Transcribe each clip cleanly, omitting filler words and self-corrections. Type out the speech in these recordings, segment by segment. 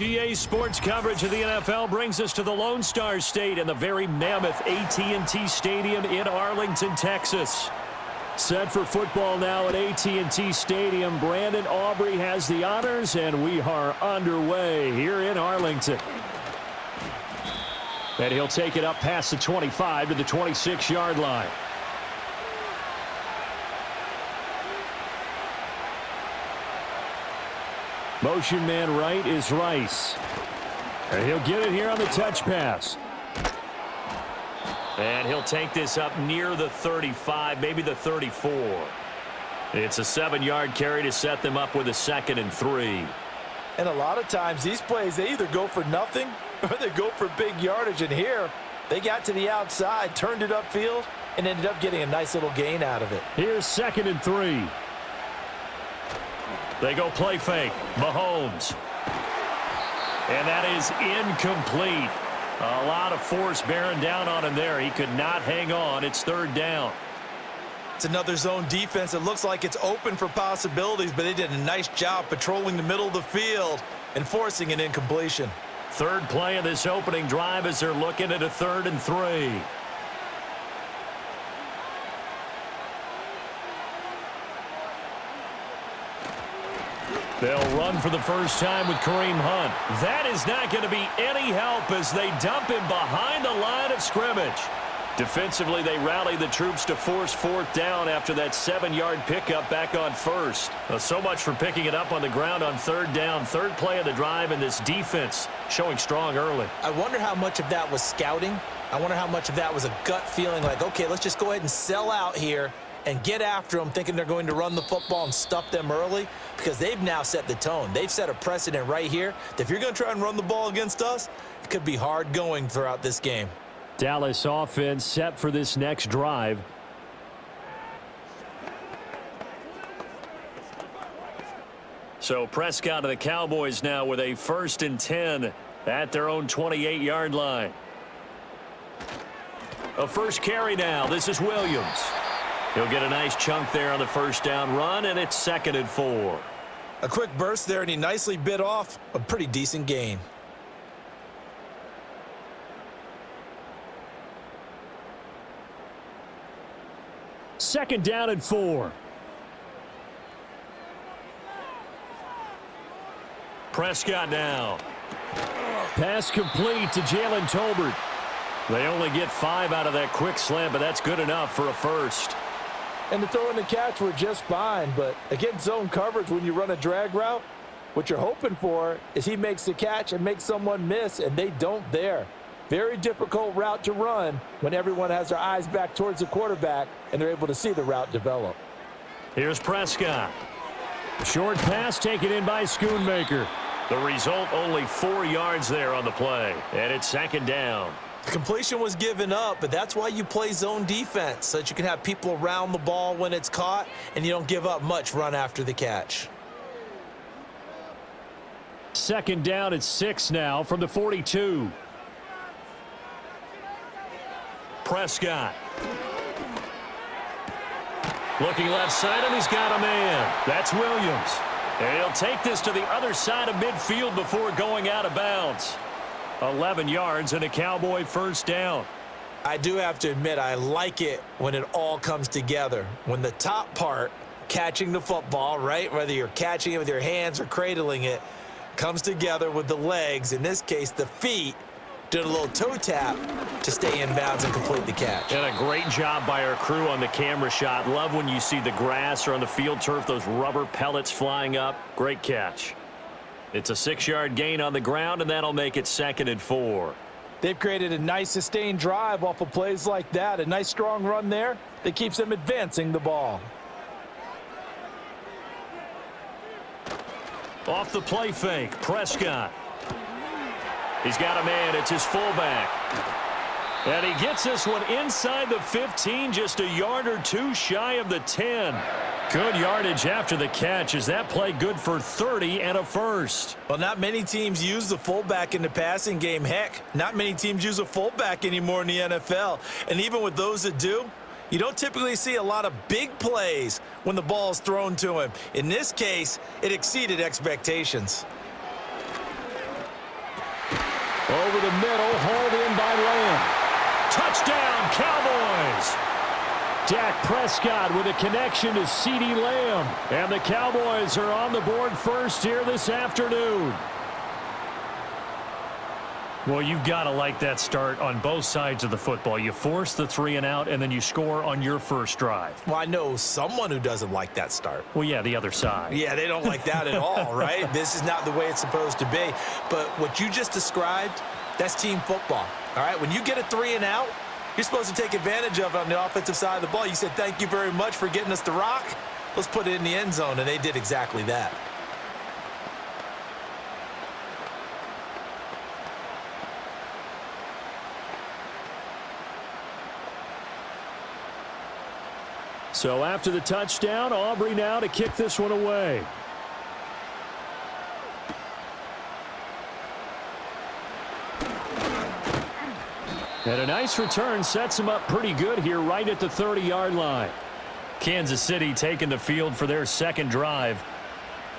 EA Sports coverage of the NFL brings us to the Lone Star State and the very mammoth AT&T Stadium in Arlington, Texas. Set for football now at AT&T Stadium. Brandon Aubrey has the honors, and we are underway here in Arlington. And he'll take it up past the 25 to the 26-yard line. Motion man right is Rice. And he'll get it here on the touch pass. And he'll take this up near the 35, maybe the 34. It's a 7-yard carry to set them up with a 2nd and 3. And a lot of times these plays, they either go for nothing or they go for big yardage. And here, they got to the outside, turned it upfield, and ended up getting a nice little gain out of it. Here's 2nd and 3. They go play fake. Mahomes. And that is incomplete. A lot of force bearing down on him there. He could not hang on. It's 3rd down. It's another zone defense. It looks like it's open for possibilities, but they did a nice job patrolling the middle of the field and forcing an incompletion. 3rd play of this opening drive as they're looking at a 3rd and 3. They'll run for the first time with Kareem Hunt. That is not going to be any help as they dump him behind the line of scrimmage. Defensively, they rally the troops to force 4th down after that 7-yard pickup back on 1st. Well, so much for picking it up on the ground on 3rd down. 3rd play of the drive, and this defense showing strong early. I wonder how much of that was scouting. I wonder how much of that was a gut feeling like, okay, let's just go ahead and sell out here and get after them, thinking they're going to run the football and stuff them early, because they've now set the tone. They've set a precedent right here that if you're going to try and run the ball against us, it could be hard going throughout this game. Dallas offense set for this next drive. So Prescott and the Cowboys now with a 1st and 10 at their own 28-yard line. A first carry now. This is Williams. He'll get a nice chunk there on the 1st down run, and it's 2nd and 4. A quick burst there, and he nicely bit off a pretty decent gain. Second down and 4. Prescott now. Pass complete to Jalen Tolbert. They only get 5 out of that quick slant, but that's good enough for a first. And the throw and the catch were just fine, but against zone coverage, when you run a drag route, what you're hoping for is he makes the catch and makes someone miss, and they don't there. Very difficult route to run when everyone has their eyes back towards the quarterback and they're able to see the route develop. Here's Prescott. Short pass taken in by Schoonmaker. The result, only 4 yards there on the play, and it's 2nd down. The completion was given up, but that's why you play zone defense, so that you can have people around the ball when it's caught and you don't give up much run after the catch. 2nd down at 6 now from the 42. Prescott. Looking left side, and he's got a man. That's Williams. And he'll take this to the other side of midfield before going out of bounds. 11 yards and a Cowboy 1st down. I do have to admit, I like it when it all comes together. When the top part, catching the football, right, whether you're catching it with your hands or cradling it, comes together with the legs, in this case the feet, did a little toe tap to stay in bounds and complete the catch. And a great job by our crew on the camera shot. Love when you see the grass or on the field turf, those rubber pellets flying up. Great catch. It's a 6-yard gain on the ground, and that'll make it 2nd and 4. They've created a nice sustained drive off of plays like that. A nice strong run there that keeps them advancing the ball. Off the play fake, Prescott. He's got a man. It's his fullback. And he gets this one inside the 15, just a yard or 2 shy of the 10. Good yardage after the catch. Is that play good for 30 and a first? Well, not many teams use the fullback in the passing game. Heck, not many teams use a fullback anymore in the NFL. And even with those that do, you don't typically see a lot of big plays when the ball is thrown to him. In this case, it exceeded expectations. Over the middle, hauled in by Lamb. Touchdown, Cowboys! Dak Prescott with a connection to CeeDee Lamb. And the Cowboys are on the board first here this afternoon. Well, you've got to like that start on both sides of the football. You force the 3 and out, and then you score on your first drive. Well, I know someone who doesn't like that start. Well, yeah, the other side. Yeah, they don't like that at all, right? This is not the way it's supposed to be. But what you just described, that's team football, all right? When you get a 3 and out, you're supposed to take advantage of it on the offensive side of the ball. You said, thank you very much for getting us the rock. Let's put it in the end zone, and they did exactly that. So after the touchdown, Aubrey now to kick this one away. And a nice return sets him up pretty good here right at the 30-yard line. Kansas City taking the field for their second drive.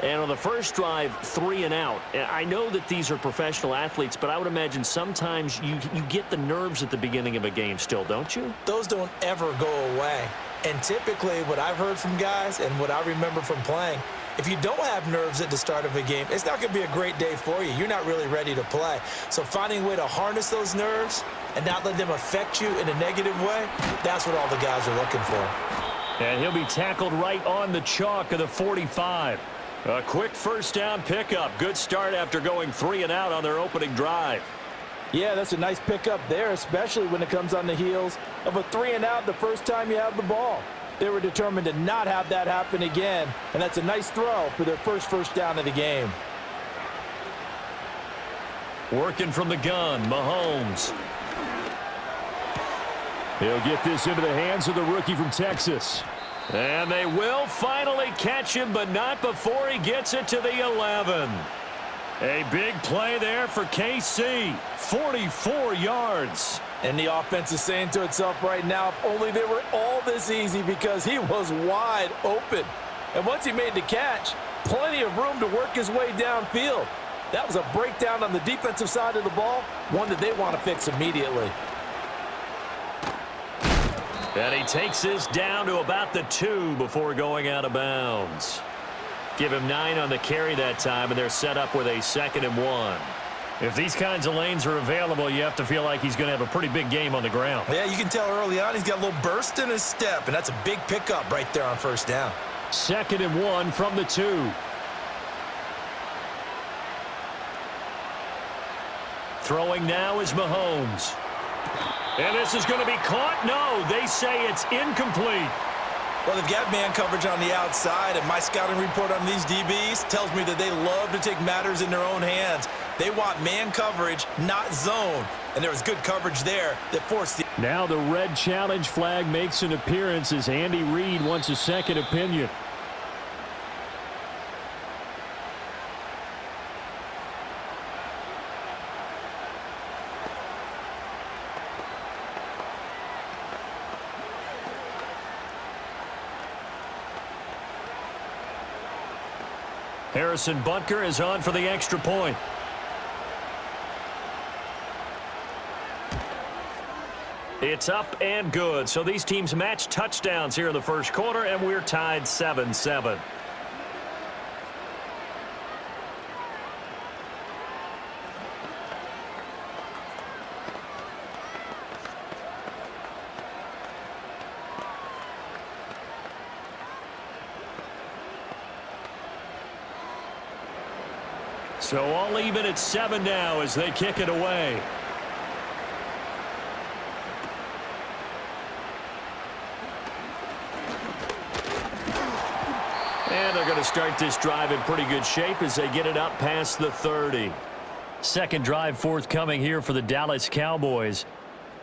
And on the first drive, 3 and out. I know that these are professional athletes, but I would imagine sometimes you get the nerves at the beginning of a game still, don't you? Those don't ever go away. And typically what I've heard from guys and what I remember from playing, if you don't have nerves at the start of a game, it's not going to be a great day for you. You're not really ready to play. So finding a way to harness those nerves and not let them affect you in a negative way, that's what all the guys are looking for. And he'll be tackled right on the chalk of the 45. A quick first down pickup. Good start after going 3 and out on their opening drive. Yeah, that's a nice pickup there, especially when it comes on the heels of a 3 and out the first time you have the ball. They were determined to not have that happen again, and that's a nice throw for their first down of the game. Working from the gun, Mahomes. He'll get this into the hands of the rookie from Texas. And they will finally catch him, but not before he gets it to the 11. A big play there for KC. 44 yards. And the offense is saying to itself right now, if only they were all this easy, because he was wide open. And once he made the catch, plenty of room to work his way downfield. That was a breakdown on the defensive side of the ball, one that they want to fix immediately. And he takes this down to about the 2 before going out of bounds. Give him 9 on the carry that time, and they're set up with a 2nd and 1. If these kinds of lanes are available, you have to feel like he's going to have a pretty big game on the ground. Yeah, you can tell early on he's got a little burst in his step, and that's a big pickup right there on first down. 2nd and 1 from the 2. Throwing now is Mahomes. And this is going to be caught? No, they say it's incomplete. Well, they've got man coverage on the outside, and my scouting report on these DBs tells me that they love to take matters in their own hands. They want man coverage, not zone. And there was good coverage there that forced the... Now the red challenge flag makes an appearance as Andy Reid wants a second opinion. Harrison Butker is on for the extra point. It's up and good. So these teams match touchdowns here in the first quarter, and we're tied 7-7. So all even at 7 now as they kick it away. And they're going to start this drive in pretty good shape as they get it up past the 30. Second drive forthcoming here for the Dallas Cowboys.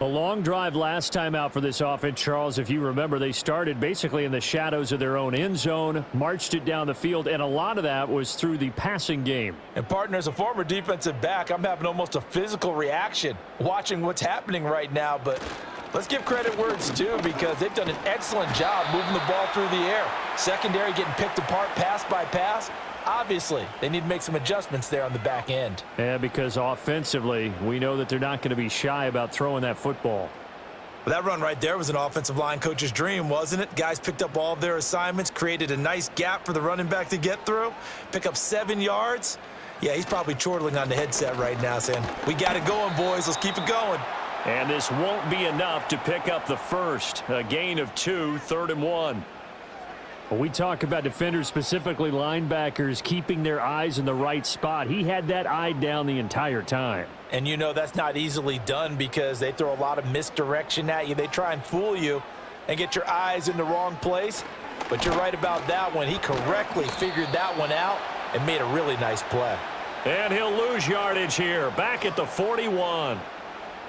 A long drive last time out for this offense, Charles. If you remember, they started basically in the shadows of their own end zone, marched it down the field, and a lot of that was through the passing game. And, partner, as a former defensive back, I'm having almost a physical reaction watching what's happening right now. But let's give credit where it's due, because they've done an excellent job moving the ball through the air. Secondary getting picked apart pass by pass. obviously, they need to make some adjustments there on the back end. Yeah, because offensively, we know that they're not going to be shy about throwing that football. Well, that run right there was an offensive line coach's dream, wasn't it? Guys picked up all of their assignments, created a nice gap for the running back to get through, pick up 7 yards. Yeah, he's probably chortling on the headset right now saying, we got it going, boys. Let's keep it going. And this won't be enough to pick up the first. A gain of 2, 3rd and 1. When we talk about defenders, specifically linebackers, keeping their eyes in the right spot, he had that eye down the entire time. And you know that's not easily done because they throw a lot of misdirection at you. They try and fool you and get your eyes in the wrong place. But you're right about that one. He correctly figured that one out and made a really nice play. And he'll lose yardage here, back at the 41.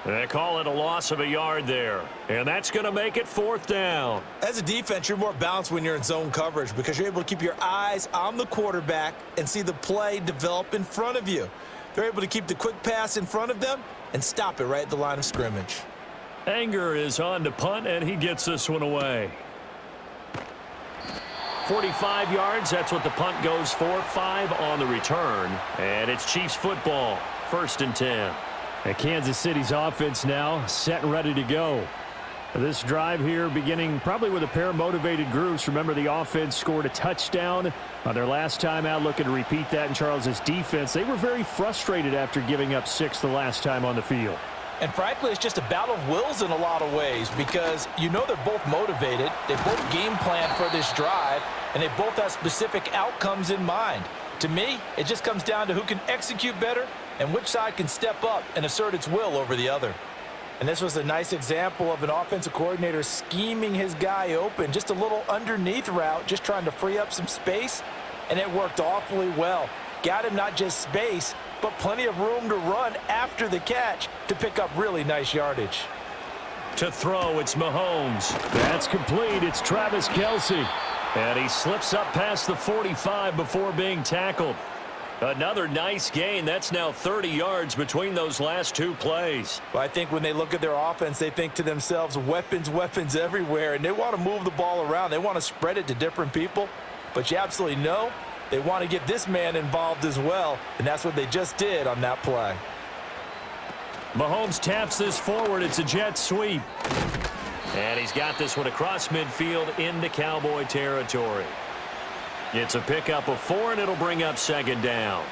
They call it a loss of a yard there. And that's going to make it 4th down. As a defense, you're more balanced when you're in zone coverage because you're able to keep your eyes on the quarterback and see the play develop in front of you. They're able to keep the quick pass in front of them and stop it right at the line of scrimmage. Anger is on to punt, and he gets this one away. 45 yards, that's what the punt goes for. 5 on the return. And it's Chiefs football, 1st and 10. And Kansas City's offense now set and ready to go. This drive here beginning probably with a pair of motivated groups. Remember, the offense scored a touchdown on their last time out, looking to repeat that in Charles' defense. They were very frustrated after giving up 6 the last time on the field. And frankly, it's just a battle of wills in a lot of ways because you know they're both motivated. They both game plan for this drive, and they both have specific outcomes in mind. To me, it just comes down to who can execute better and which side can step up and assert its will over the other. And this was a nice example of an offensive coordinator scheming his guy open, just a little underneath route, just trying to free up some space, and it worked awfully well. Got him not just space, but plenty of room to run after the catch to pick up really nice yardage. To throw, it's Mahomes. That's complete. It's Travis Kelce. And he slips up past the 45 before being tackled. Another nice gain. That's now 30 yards between those last 2 plays. Well, I think when they look at their offense, they think to themselves, weapons, weapons everywhere, and they want to move the ball around. They want to spread it to different people, but you absolutely know they want to get this man involved as well, and that's what they just did on that play. Mahomes taps this forward. It's a jet sweep. And he's got this one across midfield into Cowboy territory. It's a pickup of 4, and it'll bring up 2nd down.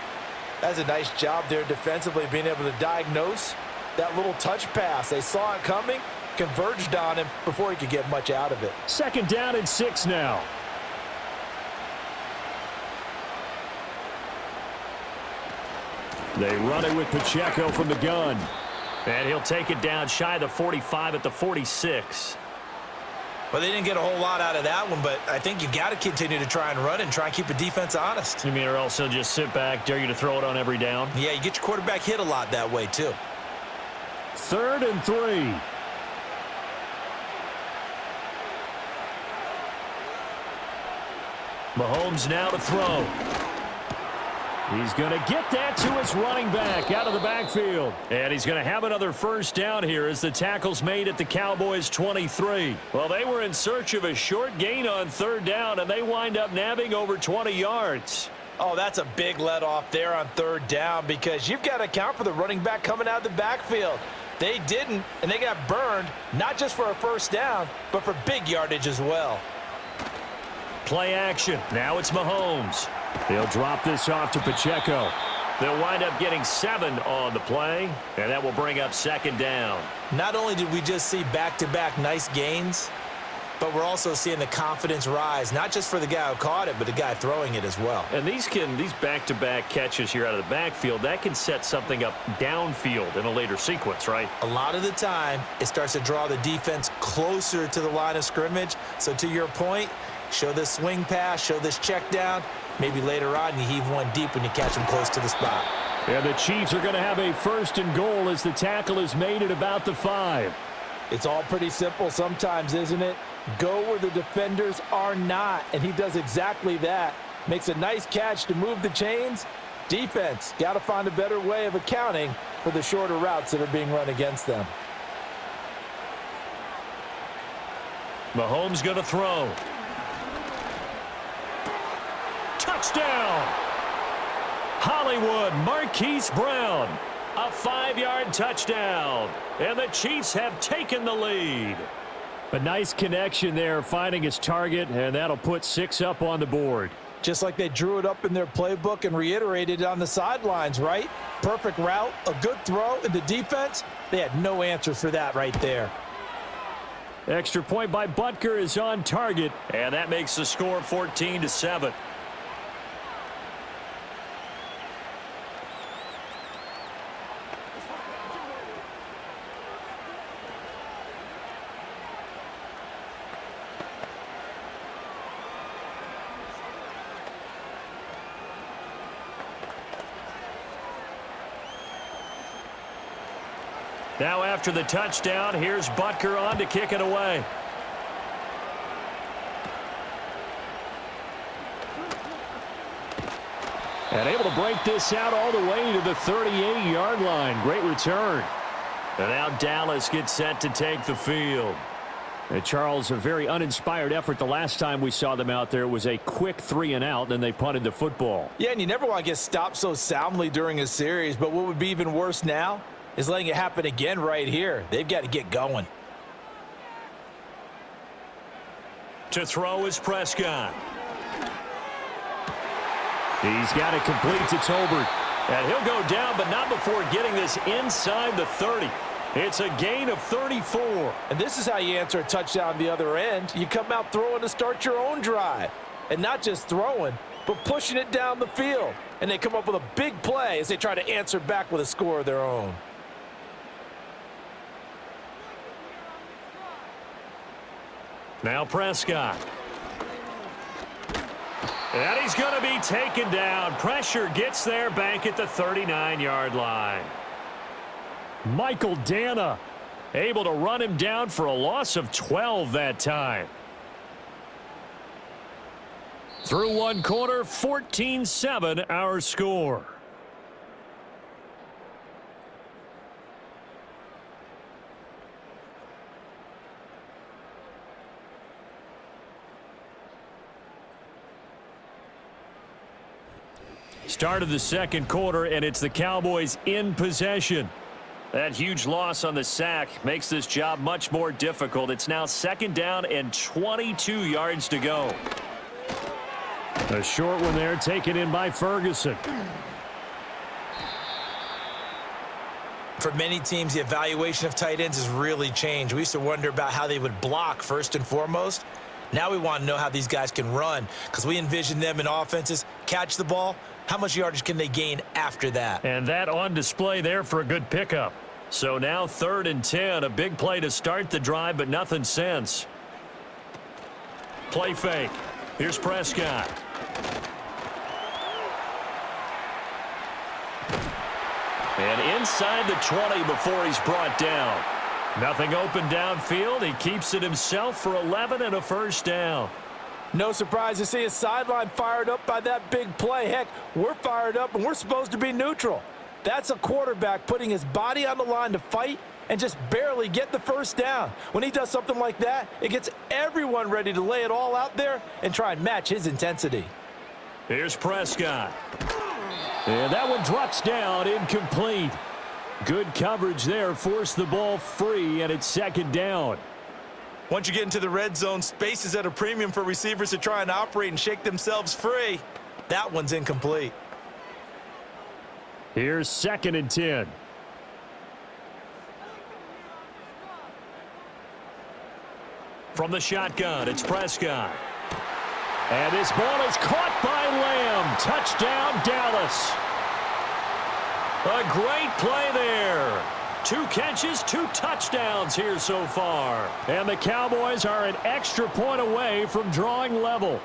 That's a nice job there defensively, being able to diagnose that little touch pass. They saw it coming, converged on him before he could get much out of it. 2nd down and 6 now. They run it with Pacheco from the gun. And he'll take it down shy of the 45 at the 46. Well, they didn't get a whole lot out of that one, but I think you got to continue to try and run and try and keep the defense honest. You mean, or else he'll just sit back, dare you to throw it on every down? Yeah, you get your quarterback hit a lot that way, too. 3rd and 3. Mahomes now to throw. He's going to get that to his running back out of the backfield. And he's going to have another 1st down here as the tackle's made at the Cowboys' 23. Well, they were in search of a short gain on 3rd down, and they wind up nabbing over 20 yards. Oh, that's a big let off there on 3rd down because you've got to account for the running back coming out of the backfield. They didn't, and they got burned, not just for a 1st down, but for big yardage as well. Play action. Now it's Mahomes. They'll drop this off to Pacheco. They'll wind up getting 7 on the play, and that will bring up 2nd down. Not only did we just see back-to-back nice gains, but we're also seeing the confidence rise, not just for the guy who caught it, but the guy throwing it as well. And these back-to-back catches here out of the backfield, that can set something up downfield in a later sequence, right? A lot of the time, it starts to draw the defense closer to the line of scrimmage. So to your point, show this swing pass, show this check down. Maybe later on you heave one deep when you catch them close to the spot. And the Chiefs are going to have a 1st and goal as the tackle is made at about the 5. It's all pretty simple sometimes, isn't it? Go where the defenders are not, and he does exactly that. Makes a nice catch to move the chains. Defense, got to find a better way of accounting for the shorter routes that are being run against them. Mahomes going to throw. Touchdown! Hollywood Marquise Brown. A 5-yard touchdown. And the Chiefs have taken the lead. A nice connection there, finding his target, and that'll put 6 up on the board. Just like they drew it up in their playbook and reiterated it on the sidelines, right? Perfect route, a good throw, and the defense, they had no answer for that right there. Extra point by Butker is on target, and that makes the score 14-7. Now after the touchdown, here's Butker on to kick it away. And able to break this out all the way to the 38-yard line. Great return. And now Dallas gets set to take the field. And Charles, a very uninspired effort the last time we saw them out there. It was a quick 3-and-out, then they punted the football. Yeah, and you never want to get stopped so soundly during a series, but what would be even worse now is letting it happen again right here. They've got to get going. To throw is Prescott. He's got it complete to Tolbert. And he'll go down, but not before getting this inside the 30. It's a gain of 34. And this is how you answer a touchdown on the other end. You come out throwing to start your own drive. And not just throwing, but pushing it down the field. And they come up with a big play as they try to answer back with a score of their own. Now Prescott. And he's going to be taken down. Pressure gets there back at the 39-yard line. Michael Dana able to run him down for a loss of 12 that time. Through one quarter, 14-7 our score. Start of the second quarter, and it's the Cowboys in possession. That huge loss on the sack makes this job much more difficult. It's now 2nd down and 22 yards to go. A short one there, taken in by Ferguson. For many teams, the evaluation of tight ends has really changed. We used to wonder about how they would block first and foremost. Now we want to know how these guys can run, because we envision them in offenses catch the ball. How much yardage can they gain after that? And that on display there for a good pickup. So now 3rd and 10, a big play to start the drive, but nothing since. Play fake. Here's Prescott. And inside the 20 before he's brought down. Nothing open downfield. He keeps it himself for 11 and a first down. No surprise to see a sideline fired up by that big play. Heck, we're fired up, and we're supposed to be neutral. That's a quarterback putting his body on the line to fight and just barely get the first down. When he does something like that, it gets everyone ready to lay it all out there and try and match his intensity. Here's Prescott. And that one drops down, incomplete. Good coverage there, forced the ball free, and it's 2nd down. Once you get into the red zone, space is at a premium for receivers to try and operate and shake themselves free. That one's incomplete. Here's 2nd and 10. From the shotgun, it's Prescott. And this ball is caught by Lamb. Touchdown, Dallas. A great play there. 2 catches, 2 touchdowns here so far. And the Cowboys are an extra point away from drawing level.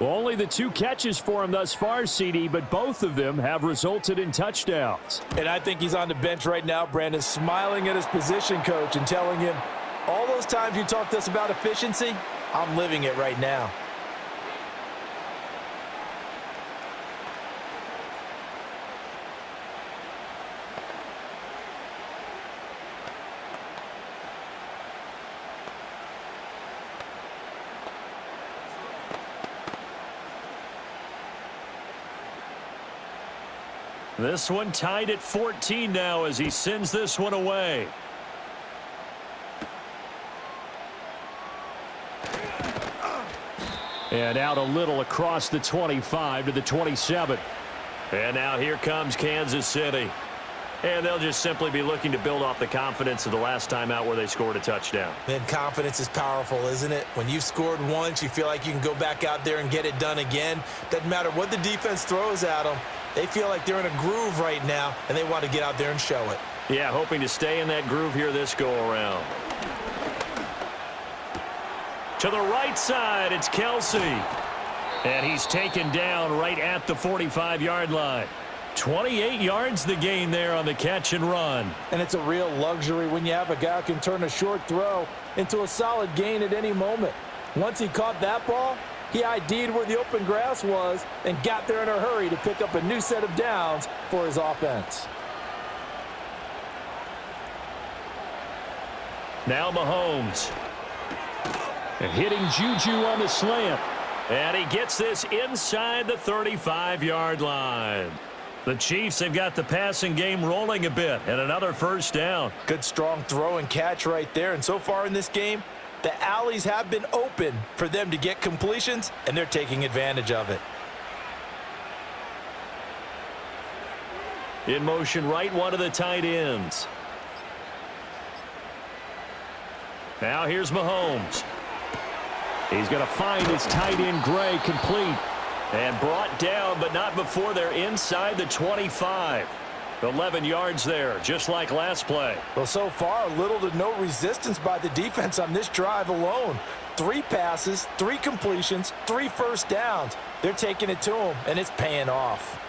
Only the 2 catches for him thus far, CD, but both of them have resulted in touchdowns. And I think he's on the bench right now, Brandon, smiling at his position coach and telling him, all those times you talked to us about efficiency, I'm living it right now. This one tied at 14 now as he sends this one away. And out a little across the 25 to the 27. And now here comes Kansas City. And they'll just simply be looking to build off the confidence of the last time out where they scored a touchdown. Man, confidence is powerful, isn't it? When you've scored once, you feel like you can go back out there and get it done again. Doesn't matter what the defense throws at them. They feel like they're in a groove right now, and they want to get out there and show it. Yeah, hoping to stay in that groove here this go-around. To the right side, it's Kelsey. And he's taken down right at the 45-yard line. 28 yards the gain there on the catch and run. And it's a real luxury when you have a guy who can turn a short throw into a solid gain at any moment. Once he caught that ball, he ID'd where the open grass was and got there in a hurry to pick up a new set of downs for his offense. Now Mahomes. And hitting Juju on the slant. And he gets this inside the 35-yard line. The Chiefs have got the passing game rolling a bit, and another first down. Good strong throw and catch right there. And so far in this game, the alleys have been open for them to get completions, and they're taking advantage of it. In motion right, one of the tight ends. Now here's Mahomes. He's going to find his tight end Gray complete. And brought down, but not before they're inside the 25. 11 yards there, just like last play. Well, so far, little to no resistance by the defense on this drive alone. 3 passes, 3 completions, 3 first downs. They're taking it to them, and it's paying off.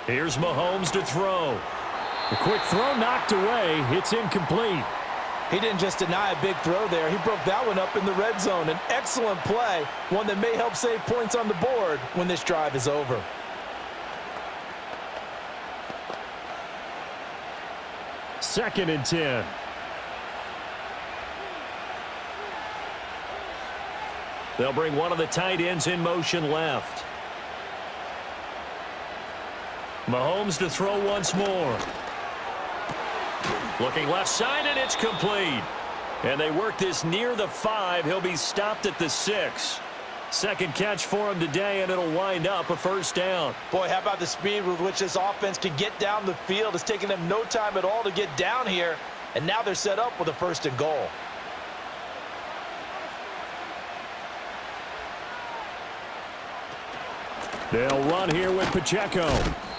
Here's Mahomes to throw. The quick throw knocked away. It's incomplete. He didn't just deny a big throw there. He broke that one up in the red zone. An excellent play, one that may help save points on the board when this drive is over. Second and 10. They'll bring one of the tight ends in motion left. Mahomes to throw once more. Looking left side, and it's complete. And they work this near the 5. He'll be stopped at the 6. Second catch for him today, and it'll wind up a first down. Boy, how about the speed with which this offense can get down the field? It's taken them no time at all to get down here, and now they're set up with a first and goal. They'll run here with Pacheco.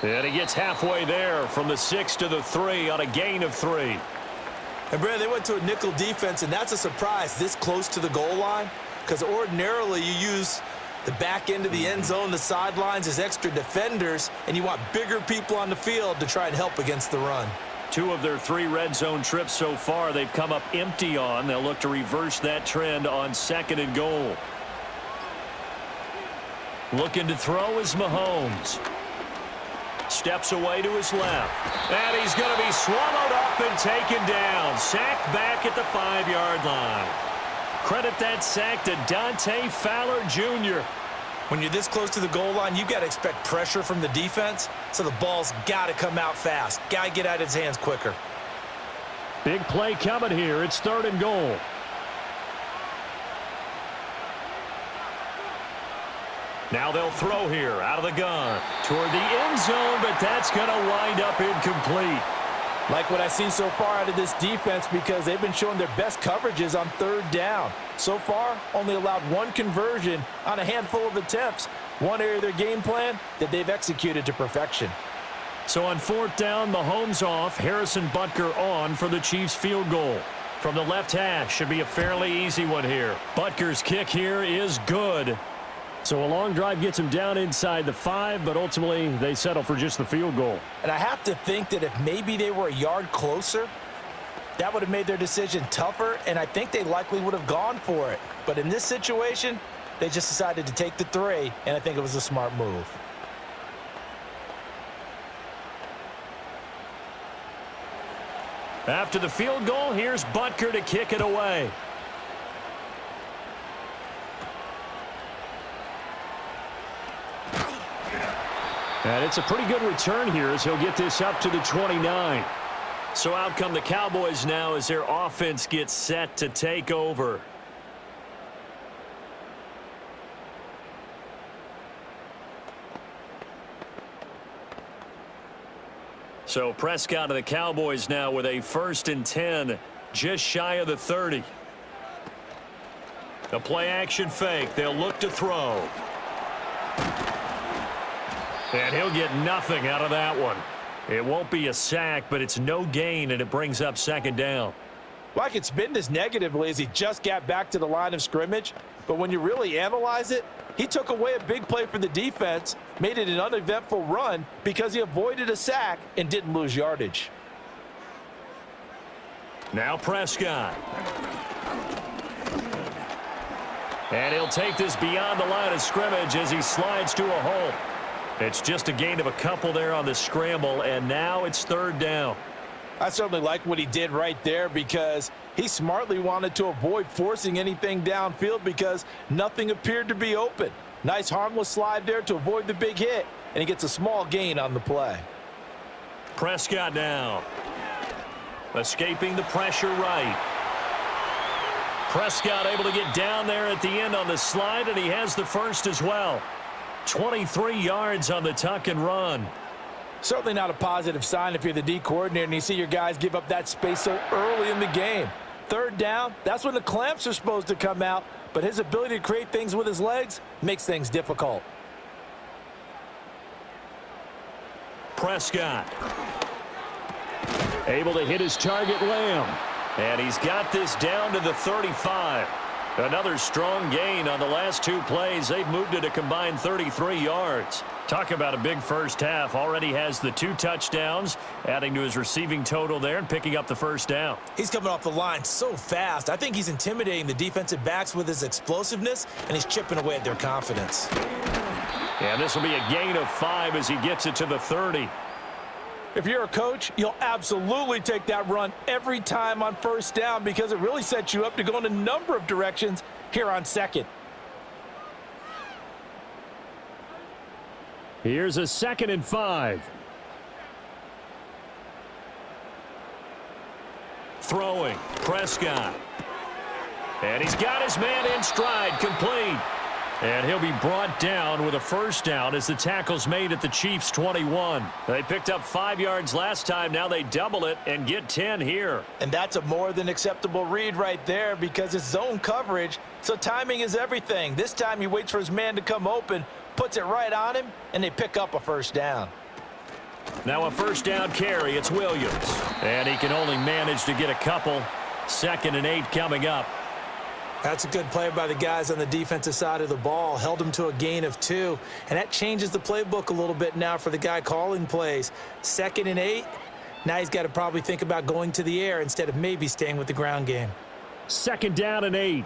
And he gets halfway there from the 6 to the 3 on a gain of 3. And, Brad, they went to a nickel defense, and that's a surprise this close to the goal line, because ordinarily you use the back end of the end zone, the sidelines as extra defenders, and you want bigger people on the field to try and help against the run. 2 of their 3 red zone trips so far they've come up empty on. They'll look to reverse that trend on second and goal. Looking to throw is Mahomes. Steps away to his left. And he's going to be swallowed up and taken down. Sacked back at the 5-yard line. Credit that sack to Dante Fowler Jr. When you're this close to the goal line, you've got to expect pressure from the defense, so the ball's got to come out fast. Got to get out of his hands quicker. Big play coming here. It's third and goal. Now they'll throw here out of the gun toward the end zone, but that's going to wind up incomplete. Like what I've seen so far out of this defense, because they've been showing their best coverages on third down. So far, only allowed 1 conversion on a handful of attempts. One area of their game plan that they've executed to perfection. So on fourth down, Mahomes off, Harrison Butker on for the Chiefs field goal. From the left hash, should be a fairly easy one here. Butker's kick here is good. So a long drive gets him down inside the 5, but ultimately they settle for just the field goal. And I have to think that if maybe they were a yard closer, that would have made their decision tougher, and I think they likely would have gone for it. But in this situation, they just decided to take the 3, and I think it was a smart move. After the field goal, here's Butker to kick it away. And it's a pretty good return here as he'll get this up to the 29. So out come the Cowboys now as their offense gets set to take over. So Prescott and the Cowboys now with a 1st and 10, just shy of the 30. A play action fake. They'll look to throw. And he'll get nothing out of that one. It won't be a sack, but it's no gain, and it brings up 2nd down. Well, I could spin this negatively as he just got back to the line of scrimmage. But when you really analyze it, he took away a big play for the defense, made it an uneventful run because he avoided a sack and didn't lose yardage. Now Prescott. And he'll take this beyond the line of scrimmage as he slides to a hole. It's just a gain of a couple there on the scramble, and now it's 3rd down. I certainly like what he did right there because he smartly wanted to avoid forcing anything downfield because nothing appeared to be open. Nice harmless slide there to avoid the big hit, and he gets a small gain on the play. Prescott now. Escaping the pressure right. Prescott able to get down there at the end on the slide, and he has the first as well. 23 yards on the tuck and run. Certainly not a positive sign if you're the D coordinator and you see your guys give up that space so early in the game. 3rd down, that's when the clamps are supposed to come out, but his ability to create things with his legs makes things difficult. Prescott. Able to hit his target, Lamb. And he's got this down to the 35. Another strong gain on the last 2 plays. They've moved it a combined 33 yards. Talk about a big first half. Already has the 2 touchdowns, adding to his receiving total there and picking up the 1st down. He's coming off the line so fast. I think he's intimidating the defensive backs with his explosiveness, and he's chipping away at their confidence. And this will be a gain of 5 as he gets it to the 30. If you're a coach, you'll absolutely take that run every time on 1st down because it really sets you up to go in a number of directions here on 2nd. Here's a 2nd and 5. Throwing. Prescott. And he's got his man in stride, complete. And he'll be brought down with a 1st down as the tackle's made at the Chiefs' 21. They picked up 5 yards last time. Now they double it and get 10 here. And that's a more than acceptable read right there because it's zone coverage, so timing is everything. This time he waits for his man to come open, puts it right on him, and they pick up a 1st down. Now a 1st down carry. It's Williams. And he can only manage to get a couple. 2nd and 8 coming up. That's a good play by the guys on the defensive side of the ball. Held him to a gain of 2. And that changes the playbook a little bit now for the guy calling plays. 2nd and 8. Now he's got to probably think about going to the air instead of maybe staying with the ground game. 2nd down and 8.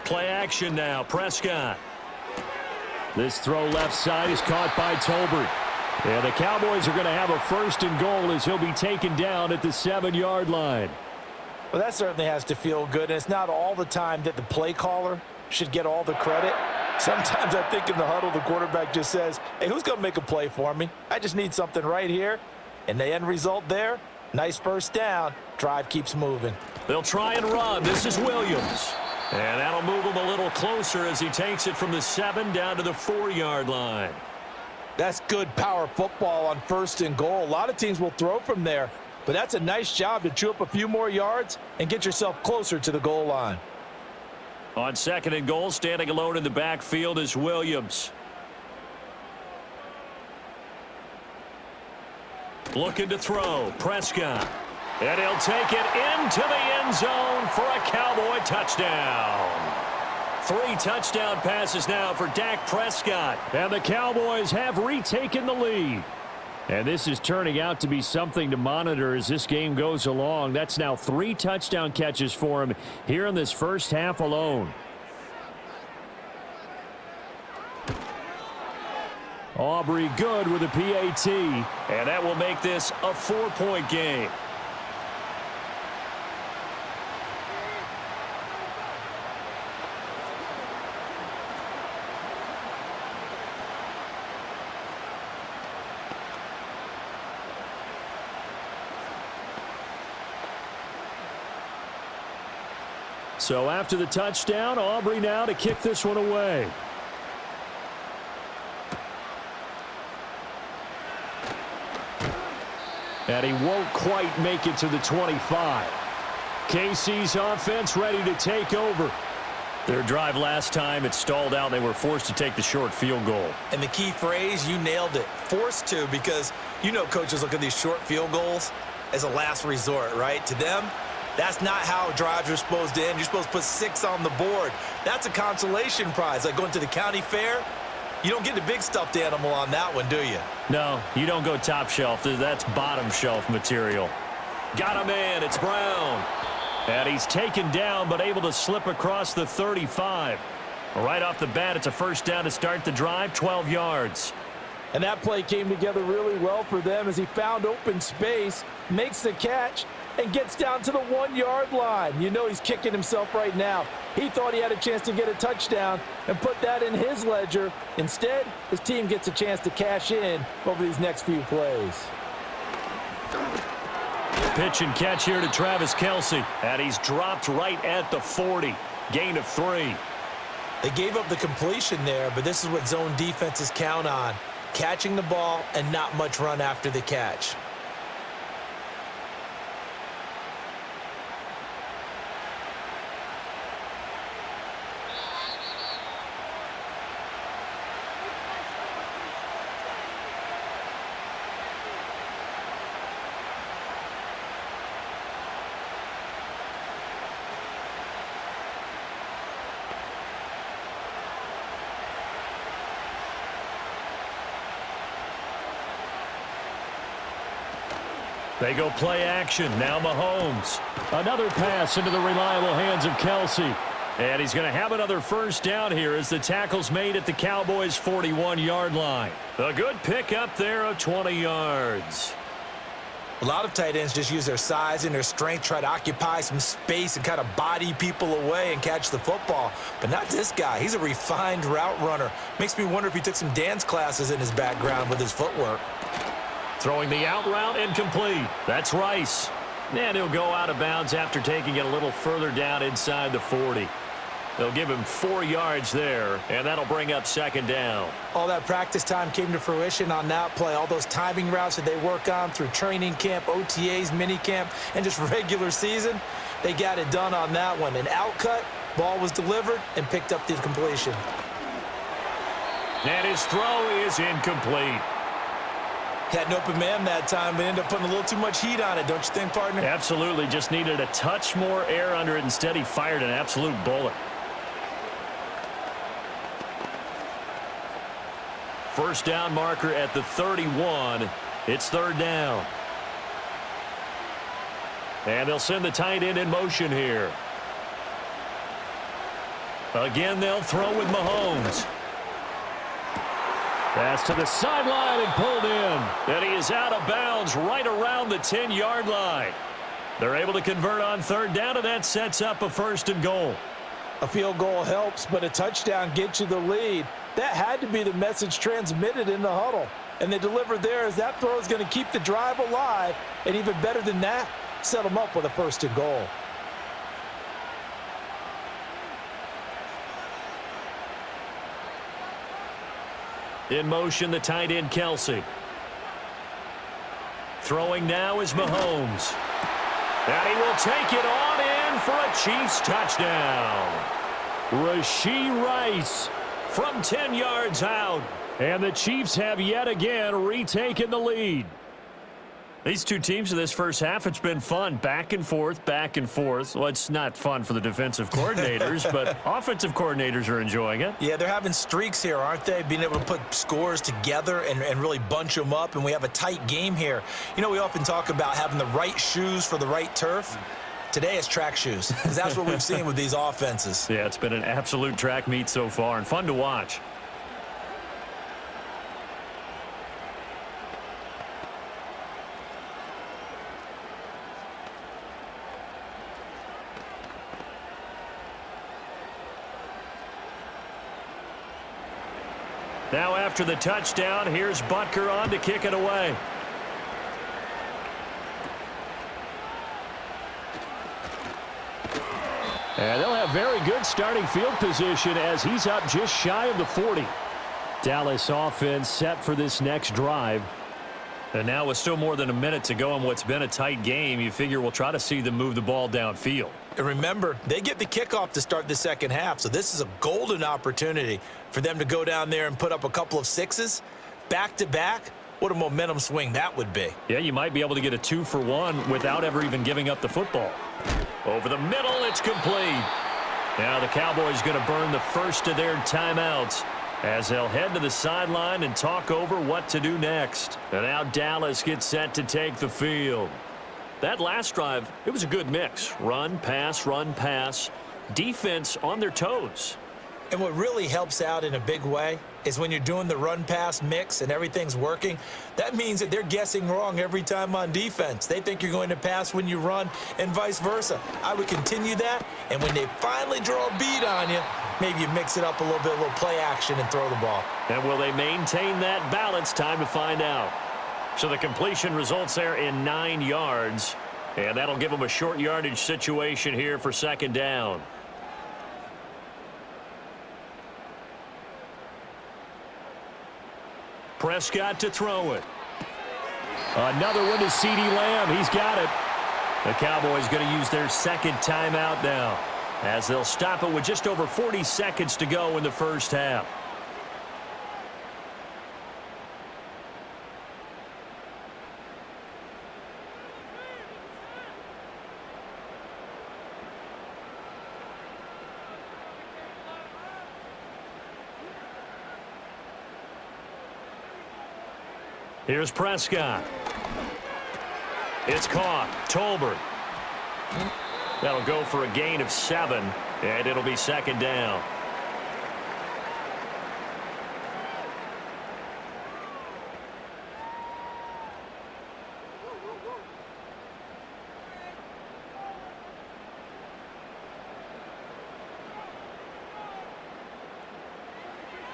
Play action now. Prescott. This throw left side is caught by Tolbert. And the Cowboys are going to have a 1st and goal as he'll be taken down at the 7-yard line. Well, that certainly has to feel good, and it's not all the time that the play caller should get all the credit. Sometimes I think in the huddle, the quarterback just says, hey, who's going to make a play for me? I just need something right here. And the end result there, nice 1st down. Drive keeps moving. They'll try and run. This is Williams. And that'll move him a little closer as he takes it from the 7 down to the 4-yard line. That's good power football on 1st and goal. A lot of teams will throw from there, but that's a nice job to chew up a few more yards and get yourself closer to the goal line. On 2nd and goal, standing alone in the backfield is Williams. Looking to throw. Prescott. And he'll take it into the end zone for a Cowboy touchdown. 3 touchdown passes now for Dak Prescott. And the Cowboys have retaken the lead. And this is turning out to be something to monitor as this game goes along. That's now 3 touchdown catches for him here in this first half alone. Aubrey good with a PAT. And that will make this a 4-point game. So after the touchdown, Aubrey now to kick this one away. And he won't quite make it to the 25. KC's offense ready to take over. Their drive last time, it stalled out. They were forced to take the short field goal. And the key phrase, you nailed it, forced to, because you know coaches look at these short field goals as a last resort, right? To them, that's not how drives are supposed to end. You're supposed to put 6 on the board. That's a consolation prize. Like going to the county fair, you don't get the big stuffed animal on that one, do you? No, you don't go top shelf. That's bottom shelf material. Got him in. It's Brown. And he's taken down, but able to slip across the 35. Right off the bat, it's a first down to start the drive, 12 yards. And that play came together really well for them as he found open space, makes the catch, and gets down to the 1-yard line. You know he's kicking himself right now. He thought he had a chance to get a touchdown and put that in his ledger. Instead, his team gets a chance to cash in over these next few plays. Pitch and catch here to Travis Kelce. And he's dropped right at the 40. Gain of 3. They gave up the completion there, but this is what zone defenses count on. Catching the ball and not much run after the catch. They go play action. Now Mahomes. Another pass into the reliable hands of Kelce. And he's going to have another first down here as the tackle's made at the Cowboys' 41-yard line. A good pickup there of 20 yards. A lot of tight ends just use their size and their strength, try to occupy some space and kind of body people away and catch the football. But not this guy. He's a refined route runner. Makes me wonder if he took some dance classes in his background with his footwork. Throwing the out route incomplete. That's Rice. And he'll go out of bounds after taking it a little further down inside the 40. They'll give him 4 yards there, and that'll bring up second down. All that practice time came to fruition on that play. All those timing routes that they work on through training camp, OTAs, minicamp, and just regular season, they got it done on that one. An outcut, ball was delivered, and picked up the completion. And his throw is incomplete. Had an open man that time, but ended up putting a little too much heat on it, don't you think, partner? Absolutely. Just needed a touch more air under it. Instead, he fired an absolute bullet. First down marker at the 31. It's third down. And they'll send the tight end in motion here. Again, they'll throw with Mahomes. Pass to the sideline and pulled in. And he is out of bounds right around the 10-yard line. They're able to convert on third down, and that sets up a first and goal. A field goal helps, but a touchdown gets you the lead. That had to be the message transmitted in the huddle. And they delivered there as that throw is going to keep the drive alive. And even better than that, set them up with a first and goal. In motion, the tight end, Kelce. Throwing now is Mahomes. And he will take it on in for a Chiefs touchdown. Rashee Rice from 10 yards out. And the Chiefs have yet again retaken the lead. These two teams in this first half, it's been fun. Back and forth, back and forth. Well, it's not fun for the defensive coordinators, but offensive coordinators are enjoying it. Yeah, they're having streaks here, aren't they? Being able to put scores together and really bunch them up, and we have a tight game here. You know, we often talk about having the right shoes for the right turf. Today it's track shoes, because that's what we've seen with these offenses. Yeah, it's been an absolute track meet so far, and fun to watch. Now after the touchdown, here's Butker on to kick it away. And they'll have very good starting field position as he's up just shy of the 40. Dallas offense set for this next drive. And now with still more than a minute to go in what's been a tight game, you figure we'll try to see them move the ball downfield. And remember, they get the kickoff to start the second half, so this is a golden opportunity for them to go down there and put up a couple of sixes back-to-back. What a momentum swing that would be. Yeah, you might be able to get a 2-for-1 without ever even giving up the football. Over the middle, it's complete. Now the Cowboys going to burn the first of their timeouts as they'll head to the sideline and talk over what to do next. And now Dallas gets set to take the field. That last drive, it was a good mix. Run, pass, defense on their toes. And what really helps out in a big way is when you're doing the run-pass mix and everything's working, that means that they're guessing wrong every time on defense. They think you're going to pass when you run and vice versa. I would continue that, and when they finally draw a beat on you, maybe you mix it up a little bit, a little play action, and throw the ball. And will they maintain that balance? Time to find out. So the completion results there in 9 yards, and that'll give them a short yardage situation here for second down. Prescott to throw it. Another one to CeeDee Lamb. He's got it. The Cowboys going to use their second timeout now as they'll stop it with just over 40 seconds to go in the first half. Here's Prescott. It's caught. Tolbert. That'll go for a gain of 7, and it'll be second down.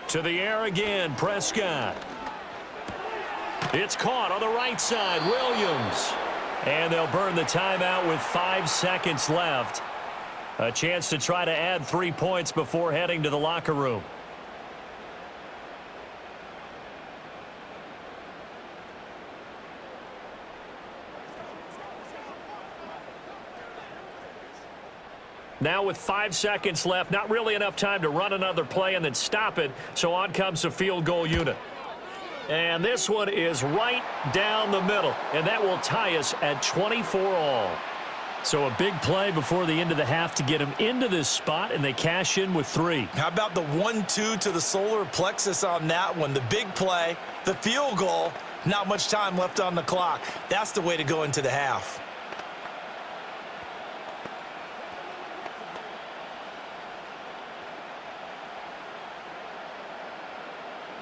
To the air again, Prescott. It's caught on the right side, Williams. And they'll burn the timeout with 5 seconds left. A chance to try to add 3 points before heading to the locker room. Now with 5 seconds left, not really enough time to run another play and then stop it. So on comes the field goal unit. And this one is right down the middle, and that will tie us at 24 all. So a big play before the end of the half to get them into this spot, and they cash in with 3. How about the 1-2 to the solar plexus on that one? The big play, the field goal, not much time left on the clock. That's the way to go into the half.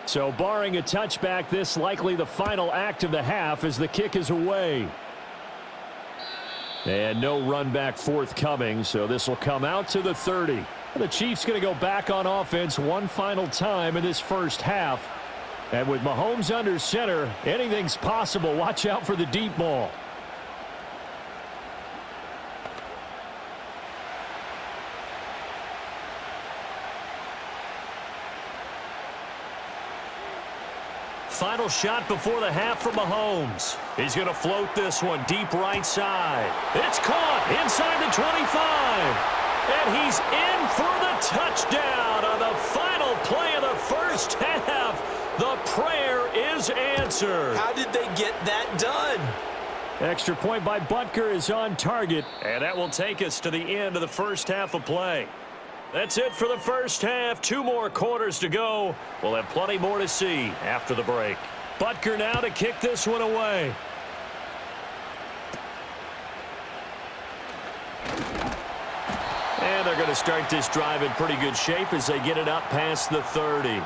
So barring a touchback, this likely the final act of the half as the kick is away. And no run back forthcoming, so this will come out to the 30. The Chiefs going to go back on offense one final time in this first half. And with Mahomes under center, anything's possible. Watch out for the deep ball. Final shot before the half for Mahomes. He's going to float this one deep right side. It's caught inside the 25. And he's in for the touchdown on the final play of the first half. The prayer is answered. How did they get that done? Extra point by Butker is on target. And that will take us to the end of the first half of play. That's it for the first half. 2 more quarters to go. We'll have plenty more to see after the break. Butker now to kick this one away. And they're going to start this drive in pretty good shape as they get it up past the 30.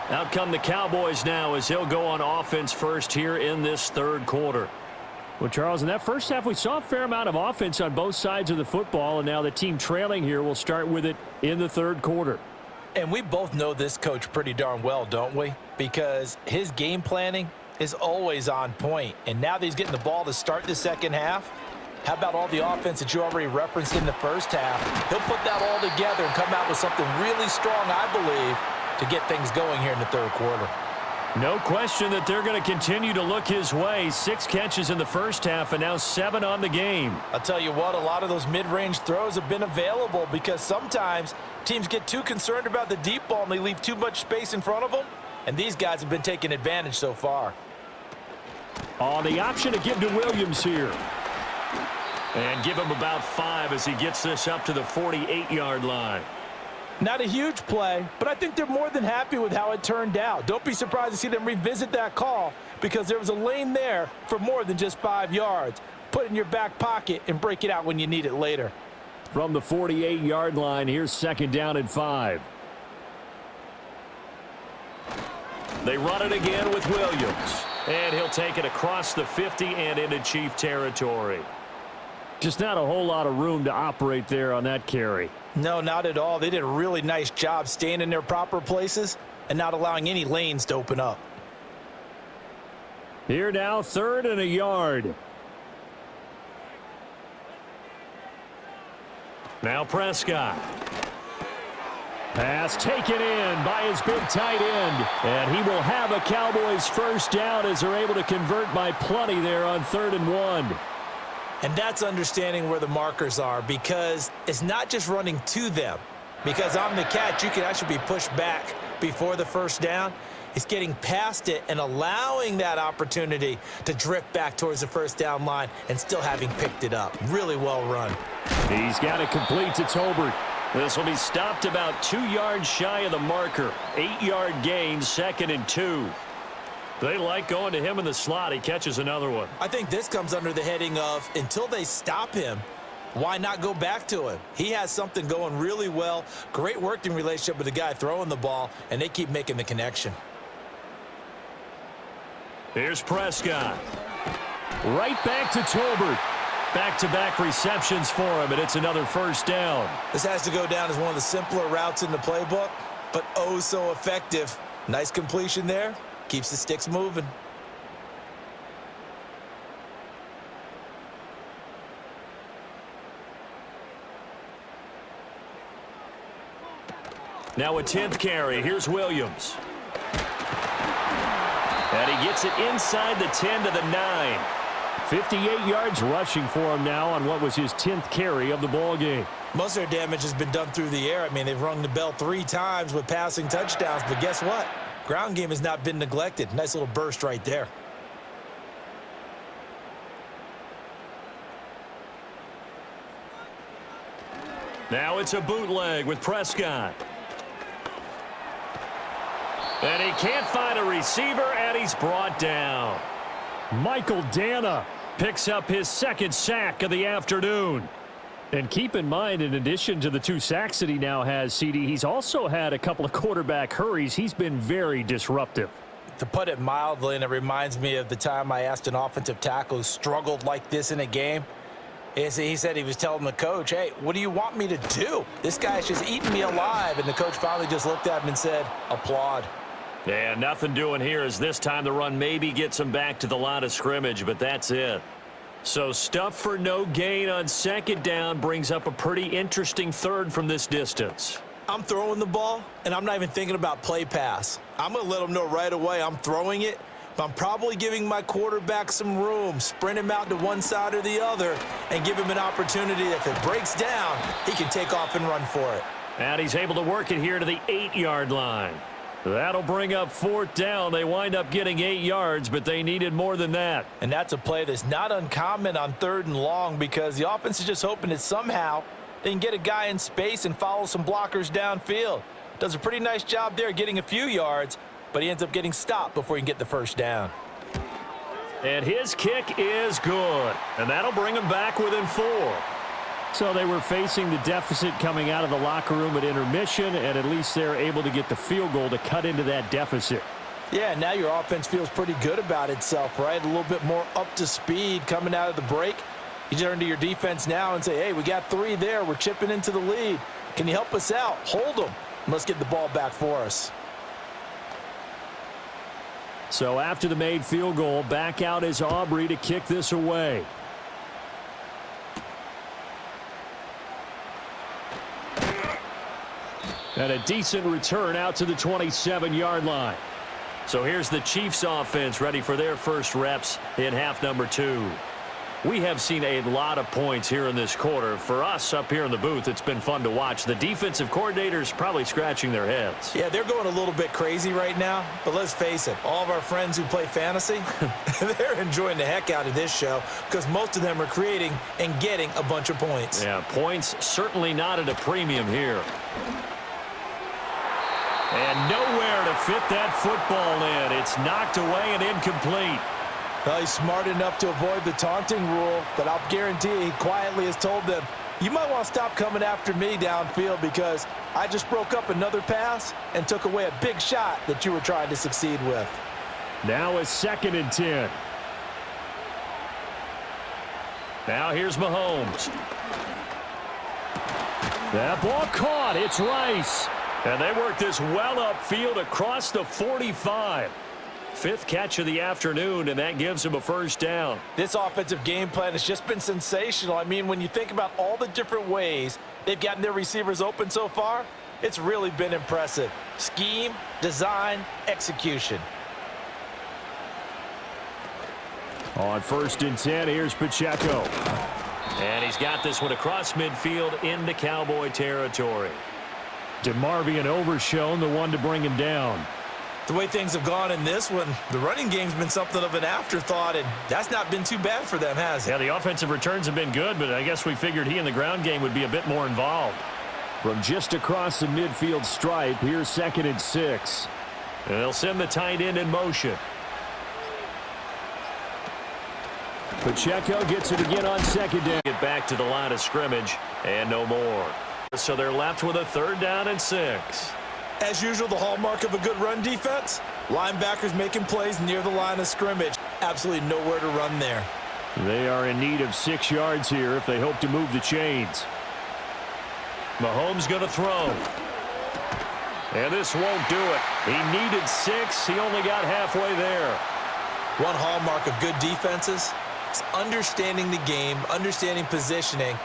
Out come the Cowboys now as he'll go on offense first here in this third quarter. Well, Charles, in that first half, we saw a fair amount of offense on both sides of the football, and now the team trailing here will start with it in the third quarter. And we both know this coach pretty darn well, don't we? Because his game planning is always on point. And now that he's getting the ball to start the second half, How about all the offense that you already referenced in the first half? He'll put that all together and come out with something really strong, I believe, to get things going here in the third quarter. No question that they're going to continue to look his way. 6 catches in the first half and now 7 on the game. I'll tell you what, a lot of those mid-range throws have been available because sometimes teams get too concerned about the deep ball and they leave too much space in front of them. And these guys have been taking advantage so far. Oh, the option to give to Williams here. And give him about 5 as he gets this up to the 48-yard line. Not a huge play, but I think they're more than happy with how it turned out. Don't be surprised to see them revisit that call because there was a lane there for more than just 5 yards. Put it in your back pocket and break it out when you need it later. From the 48-yard line, here's 2nd down and 5. They run it again with Williams. And he'll take it across the 50 and into Chief territory. Just not a whole lot of room to operate there on that carry. No, not at all. They did a really nice job staying in their proper places and not allowing any lanes to open up. Here now, 3rd and a yard. Now Prescott. Pass taken in by his big tight end. And he will have a Cowboys first down as they're able to convert by plenty there on 3rd and 1. And that's understanding where the markers are because it's not just running to them. Because on the catch, you can actually be pushed back before the first down. It's getting past it and allowing that opportunity to drift back towards the first down line and still having picked it up. Really well run. He's got it complete to Tolbert. This will be stopped about 2 yards shy of the marker. 8-yard gain, 2nd and 2. They like going to him in the slot. He catches another one. I think this comes under the heading of until they stop him, why not go back to him? He has something going really well. Great working relationship with the guy throwing the ball, and they keep making the connection. Here's Prescott. Right back to Tolbert. Back-to-back receptions for him, and it's another first down. This has to go down as one of the simpler routes in the playbook, but oh so effective. Nice completion there. Keeps the sticks moving. Now a 10th carry. Here's Williams. And he gets it inside the 10 to the 9. 58 yards rushing for him now on what was his 10th carry of the ball game. Most of their damage has been done through the air. I mean, they've rung the bell 3 times with passing touchdowns, but guess what? Ground game has not been neglected. Nice little burst right there. Now it's a bootleg with Prescott. And he can't find a receiver, and he's brought down. Michael Dana picks up his 2nd sack of the afternoon. And keep in mind, in addition to the 2 sacks that he now has, CD, he's also had a couple of quarterback hurries. He's been very disruptive. To put it mildly, and it reminds me of the time I asked an offensive tackle who struggled like this in a game. He said he was telling the coach, hey, what do you want me to do? This guy's just eating me alive. And the coach finally just looked at him and said, applaud. Yeah, nothing doing here as this time the run maybe gets him back to the line of scrimmage, but that's it. So stuff for no gain on 2nd down brings up a pretty interesting 3rd from this distance. I'm throwing the ball, and I'm not even thinking about play pass. I'm going to let them know right away I'm throwing it, but I'm probably giving my quarterback some room, sprint him out to one side or the other, and give him an opportunity that if it breaks down, he can take off and run for it. And he's able to work it here to the 8-yard line. That'll bring up 4th down. They wind up getting 8 yards, but they needed more than that. And that's a play that's not uncommon on 3rd and long because the offense is just hoping that somehow they can get a guy in space and follow some blockers downfield. Does a pretty nice job there getting a few yards, but he ends up getting stopped before he can get the first down. And his kick is good, and that'll bring him back within 4. So they were facing the deficit coming out of the locker room at intermission, and at least they're able to get the field goal to cut into that deficit. Yeah, now your offense feels pretty good about itself, right? A little bit more up to speed coming out of the break. You turn to your defense now and say, hey, we got 3 there. We're chipping into the lead. Can you help us out? Hold them. Let's get the ball back for us. So after the made field goal, back out is Aubrey to kick this away. And a decent return out to the 27-yard line. So here's the Chiefs offense ready for their first reps in half number 2. We have seen a lot of points here in this quarter. For us up here in the booth, it's been fun to watch. The defensive coordinators probably scratching their heads. Yeah, they're going a little bit crazy right now. But let's face it, all of our friends who play fantasy, they're enjoying the heck out of this show because most of them are creating and getting a bunch of points. Yeah, points certainly not at a premium here. And nowhere to fit that football in. It's knocked away and incomplete. Well, he's smart enough to avoid the taunting rule, but I'll guarantee he quietly has told them, you might want to stop coming after me downfield because I just broke up another pass and took away a big shot that you were trying to succeed with. Now a 2nd and 10. Now here's Mahomes. That ball caught. It's Rice. And they work this well upfield across the 45. 5th catch of the afternoon, and that gives him a first down. This offensive game plan has just been sensational. I mean, when you think about all the different ways they've gotten their receivers open so far, it's really been impressive. Scheme, design, execution. On 1st and 10, here's Pacheco. And he's got this one across midfield into Cowboy territory. DeMarvion overshown, the one to bring him down. The way things have gone in this one, the running game's been something of an afterthought, and that's not been too bad for them, has it? Yeah, the offensive returns have been good, but I guess we figured he in the ground game would be a bit more involved. From just across the midfield stripe, here's 2nd and 6. And they'll send the tight end in motion. Pacheco gets it again on 2nd down. Get back to the line of scrimmage, and no more. So they're left with a 3rd down and 6. As usual, the hallmark of a good run defense, linebackers making plays near the line of scrimmage. Absolutely nowhere to run there. They are in need of 6 yards here if they hope to move the chains. Mahomes going to throw. And this won't do it. He needed 6. He only got halfway there. One hallmark of good defenses is understanding the game, understanding positioning,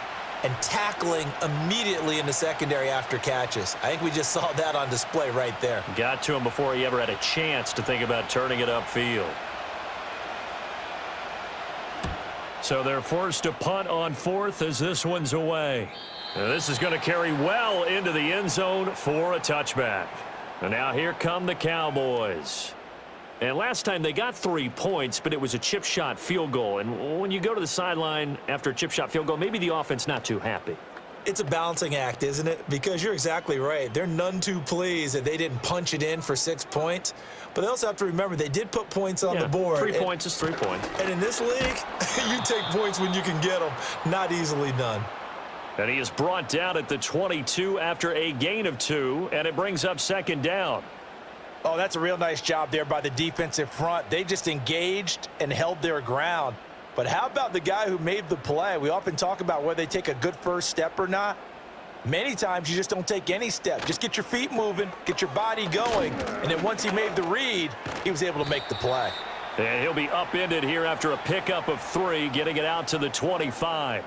and tackling immediately in the secondary after catches. I think we just saw that on display right there. Got to him before he ever had a chance to think about turning it upfield. So they're forced to punt on 4th as this one's away. And this is going to carry well into the end zone for a touchback. And now here come the Cowboys. And last time they got 3 points, but it was a chip shot field goal. And when you go to the sideline after a chip shot field goal, maybe the offense not too happy. It's a balancing act, isn't it? Because you're exactly right. They're none too pleased that they didn't punch it in for 6 points. But they also have to remember they did put points on the board. 3 points is 3 points. And in this league, you take points when you can get them. Not easily done. And he is brought down at the 22 after a gain of 2, and it brings up 2nd down. Oh, that's a real nice job there by the defensive front. They just engaged and held their ground. But how about the guy who made the play? We often talk about whether they take a good first step or not. Many times you just don't take any step. Just get your feet moving, get your body going, and then once he made the read, he was able to make the play. And he'll be upended here after a pickup of 3, getting it out to the 25.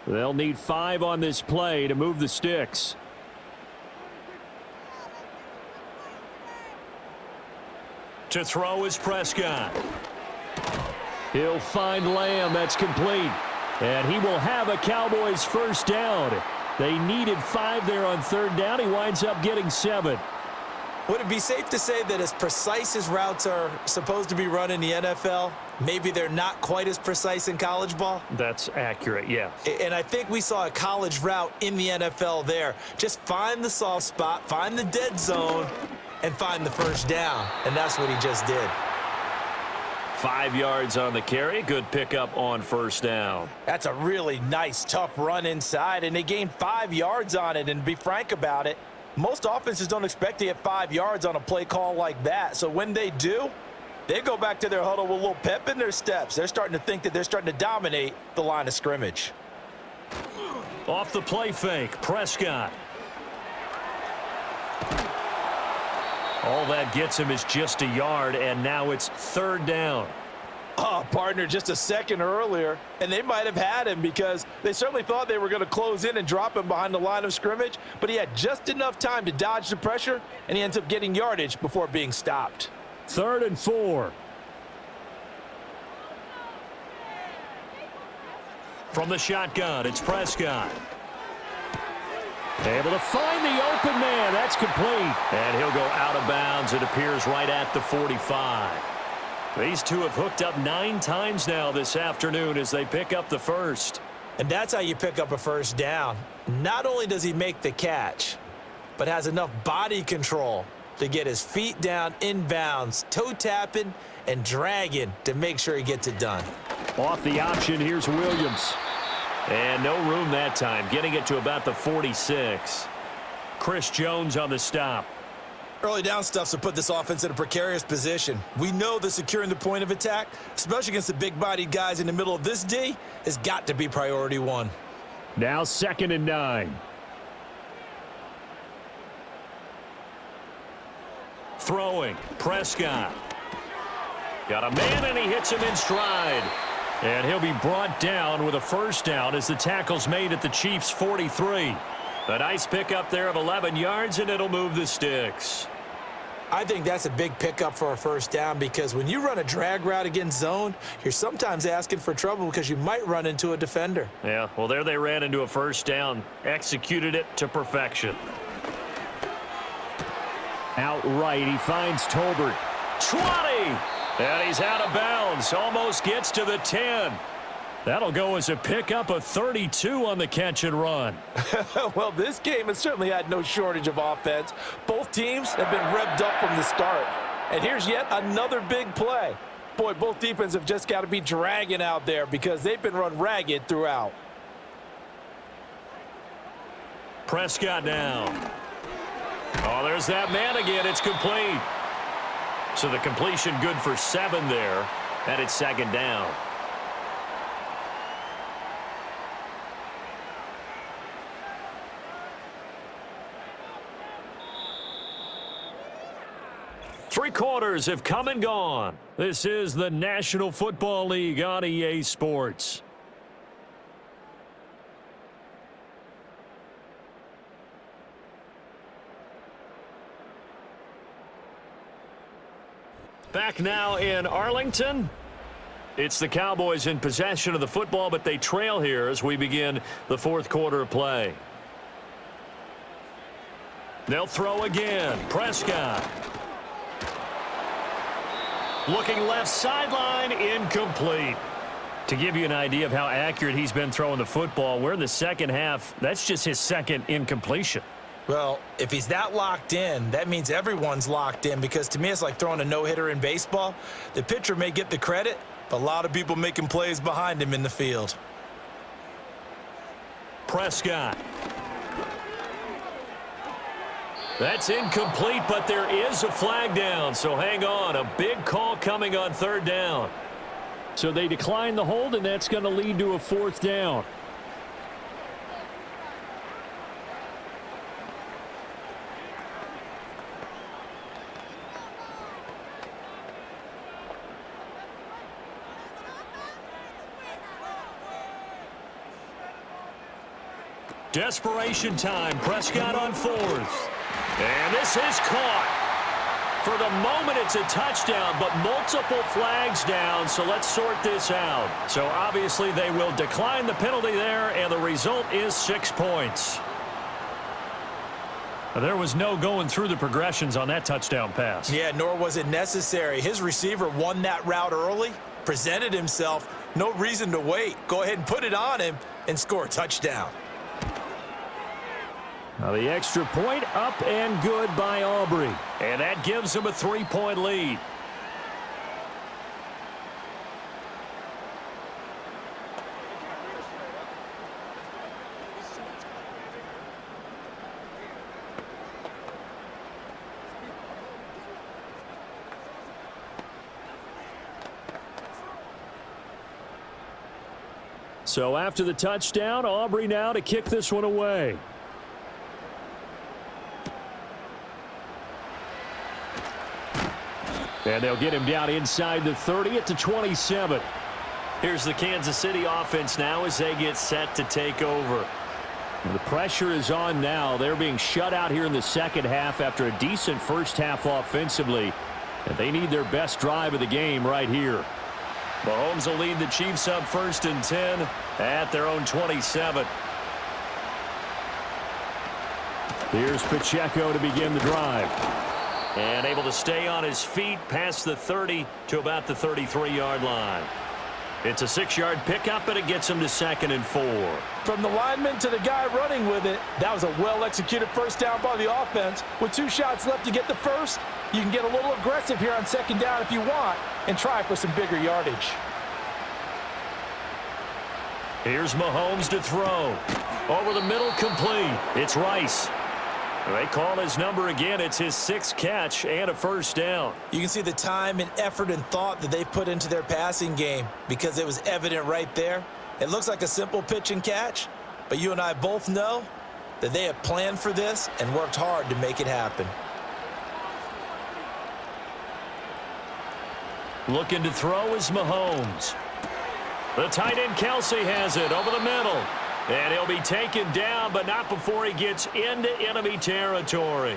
They'll need 5 on this play to move the sticks. To throw is Prescott. He'll find Lamb. That's complete. And he will have a Cowboys first down. They needed 5 there on 3rd down. He winds up getting 7. Would it be safe to say that as precise as routes are supposed to be run in the NFL, maybe they're not quite as precise in college ball? That's accurate, yeah. And I think we saw a college route in the NFL there. Just find the soft spot, find the dead zone, and find the first down. And that's what he just did. 5 yards on the carry. Good pickup on first down. That's a really nice, tough run inside, and they gained 5 yards on it. And to be frank about it, most offenses don't expect to get 5 yards on a play call like that. So when they do, they go back to their huddle with a little pep in their steps. They're starting to think that they're starting to dominate the line of scrimmage. Off the play fake, Prescott. All that gets him is just a yard, and now it's third down. Oh, partner, just a second earlier, and they might have had him because they certainly thought they were going to close in and drop him behind the line of scrimmage, but he had just enough time to dodge the pressure, and he ends up getting yardage before being stopped. 3rd and 4. From the shotgun, it's Prescott. Able to find the open man. That's complete. And he'll go out of bounds. It appears right at the 45. These two have hooked up 9 times now this afternoon as they pick up the first. And that's how you pick up a first down. Not only does he make the catch, but has enough body control to get his feet down inbounds, toe tapping and dragging to make sure he gets it done. Off the option, here's Williams. And no room that time, getting it to about the 46. Chris Jones on the stop. Early down stuff's to put this offense in a precarious position. We know that securing the point of attack, especially against the big-bodied guys in the middle of this D, has got to be priority 1. Now 2nd and 9. Throwing, Prescott. Got a man, and he hits him in stride. And he'll be brought down with a first down as the tackle's made at the Chiefs' 43. A nice pickup there of 11 yards, and it'll move the sticks. I think that's a big pickup for a first down because when you run a drag route against zone, you're sometimes asking for trouble because you might run into a defender. Yeah, well, there they ran into a first down. Executed it to perfection. Outright, he finds Tolbert. 20! And he's out of bounds. Almost gets to the 10. That'll go as a pickup of 32 on the catch and run. Well, this game has certainly had no shortage of offense. Both teams have been revved up from the start. And here's yet another big play. Boy, both defenses have just got to be dragging out there because they've been run ragged throughout. Prescott now. Oh, there's that man again. It's complete. So the completion good for 7 there. And it's 2nd down. Three quarters have come and gone. This is the National Football League on EA Sports. Back now in Arlington. It's the Cowboys in possession of the football, but they trail here as we begin the 4th quarter of play. They'll throw again. Prescott. Looking left sideline, incomplete. To give you an idea of how accurate he's been throwing the football, we're in the second half. That's just his 2nd incompletion. Well, if he's that locked in, that means everyone's locked in because to me it's like throwing a no-hitter in baseball. The pitcher may get the credit, but a lot of people making plays behind him in the field. Prescott. That's incomplete, but there is a flag down, so hang on. A big call coming on 3rd down. So they decline the hold, and that's going to lead to a 4th down. Desperation time. Prescott on 4th. And this is caught. For the moment, it's a touchdown, but multiple flags down, so let's sort this out. So obviously they will decline the penalty there, and the result is 6 points. There was no going through the progressions on that touchdown pass. Yeah, nor was it necessary. His receiver won that route early, presented himself, no reason to wait. Go ahead and put it on him and score a touchdown. Now the extra point up and good by Aubrey. And that gives them a 3-point lead. So after the touchdown, Aubrey now to kick this one away. And they'll get him down inside the 30 at the 27. Here's the Kansas City offense now as they get set to take over. The pressure is on now. They're being shut out here in the second half after a decent first half offensively. And they need their best drive of the game right here. Mahomes will lead the Chiefs up 1st and 10 at their own 27. Here's Pacheco to begin the drive. And able to stay on his feet past the 30 to about the 33-yard line. It's a 6-yard pickup, and it gets him to 2nd and 4. From the lineman to the guy running with it, that was a well-executed first down by the offense. With 2 shots left to get the first, you can get a little aggressive here on 2nd down if you want and try for some bigger yardage. Here's Mahomes to throw. Over the middle, complete. It's Rice. They call his number again. It's his 6th catch and a first down. You can see the time and effort and thought that they put into their passing game because it was evident right there. It looks like a simple pitch and catch, but you and I both know that they have planned for this and worked hard to make it happen. Looking to throw is Mahomes. The tight end Kelsey has it over the middle. And he'll be taken down, but not before he gets into enemy territory.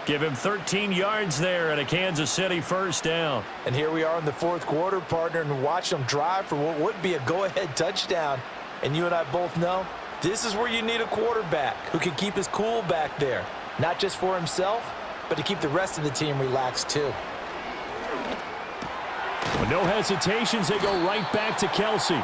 Give him 13 yards there and a Kansas City first down. And here we are in the 4th quarter, partner, and watch them drive for what would be a go-ahead touchdown. And you and I both know this is where you need a quarterback who can keep his cool back there. Not just for himself, but to keep the rest of the team relaxed too. With no hesitations, they go right back to Kelsey.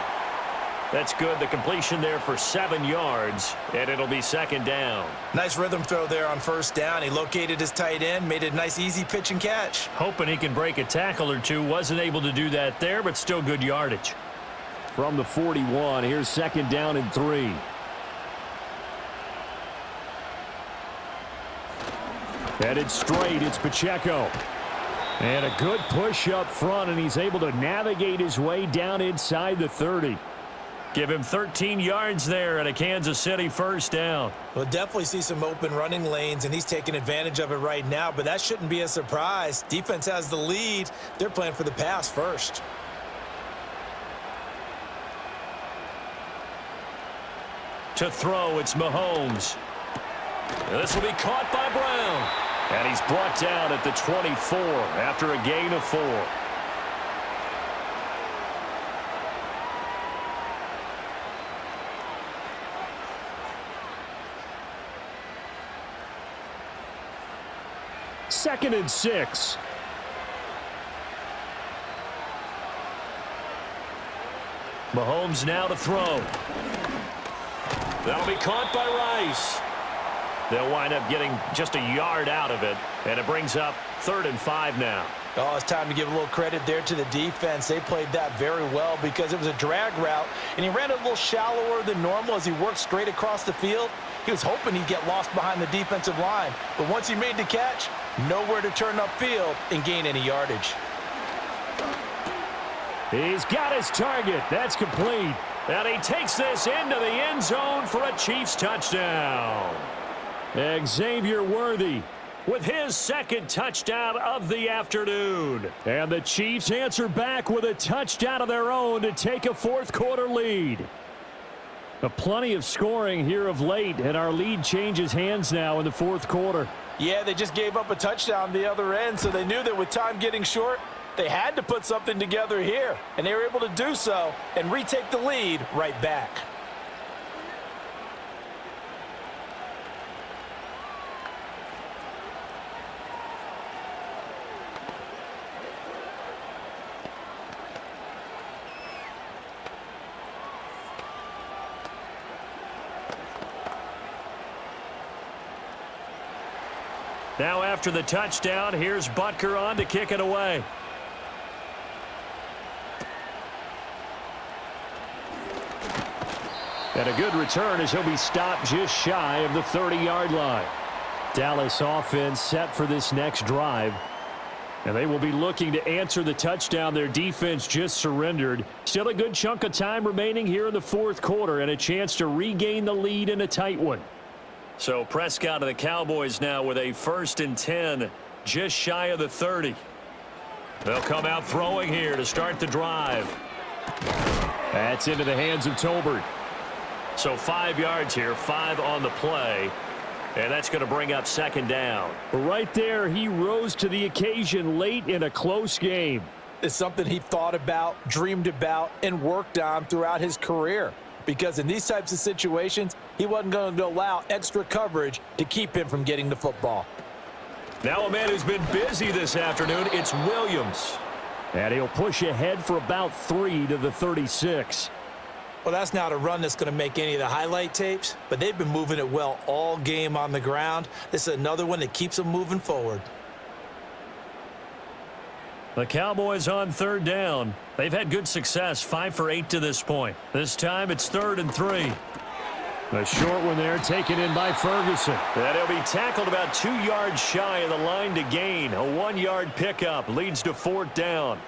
That's good. The completion there for 7 yards, and it'll be 2nd down. Nice rhythm throw there on first down. He located his tight end, made it a nice, easy pitch and catch. Hoping he can break a tackle or two. Wasn't able to do that there, but still good yardage. From the 41, here's 2nd down and 3. Headed straight, it's Pacheco. And a good push up front, and he's able to navigate his way down inside the 30. Give him 13 yards there and a Kansas City first down. We'll definitely see some open running lanes, and he's taking advantage of it right now, but that shouldn't be a surprise. Defense has the lead. They're playing for the pass first. To throw, it's Mahomes. This will be caught by Brown. And he's brought down at the 24 after a gain of 4. Second and 6. Mahomes now to throw. That'll be caught by Rice. They'll wind up getting just a yard out of it, and it brings up 3rd and 5 now. Oh, it's time to give a little credit there to the defense. They played that very well because it was a drag route, and he ran a little shallower than normal as he worked straight across the field. He was hoping he'd get lost behind the defensive line, but once he made the catch, nowhere to turn upfield and gain any yardage. He's got his target. That's complete. And he takes this into the end zone for a Chiefs touchdown. Xavier Worthy with his 2nd touchdown of the afternoon. And the Chiefs answer back with a touchdown of their own to take a 4th quarter lead. Plenty of scoring here of late, and our lead changes hands now in the 4th quarter. Yeah, they just gave up a touchdown the other end, so they knew that with time getting short, they had to put something together here, and they were able to do so and retake the lead right back. Now after the touchdown, here's Butker on to kick it away. And a good return as he'll be stopped just shy of the 30-yard line. Dallas offense set for this next drive. And they will be looking to answer the touchdown their defense just surrendered. Still a good chunk of time remaining here in the 4th quarter and a chance to regain the lead in a tight one. So Prescott of the Cowboys now with a 1st and 10, just shy of the 30. They'll come out throwing here to start the drive. That's into the hands of Tolbert. So 5 yards here, 5 on the play. And that's going to bring up second down. Right there, he rose to the occasion late in a close game. It's something he thought about, dreamed about, and worked on throughout his career. Because in these types of situations, he wasn't going to allow extra coverage to keep him from getting the football. Now a man who's been busy this afternoon, it's Williams. And he'll push ahead for about 3 to the 36. Well, that's not a run that's going to make any of the highlight tapes, but they've been moving it well all game on the ground. This is another one that keeps them moving forward. The Cowboys on third down. They've had good success, 5 for 8 to this point. This time it's 3rd and 3. A short one there taken in by Ferguson. And he'll be tackled about 2 yards shy of the line to gain. A 1-yard pickup leads to 4th down.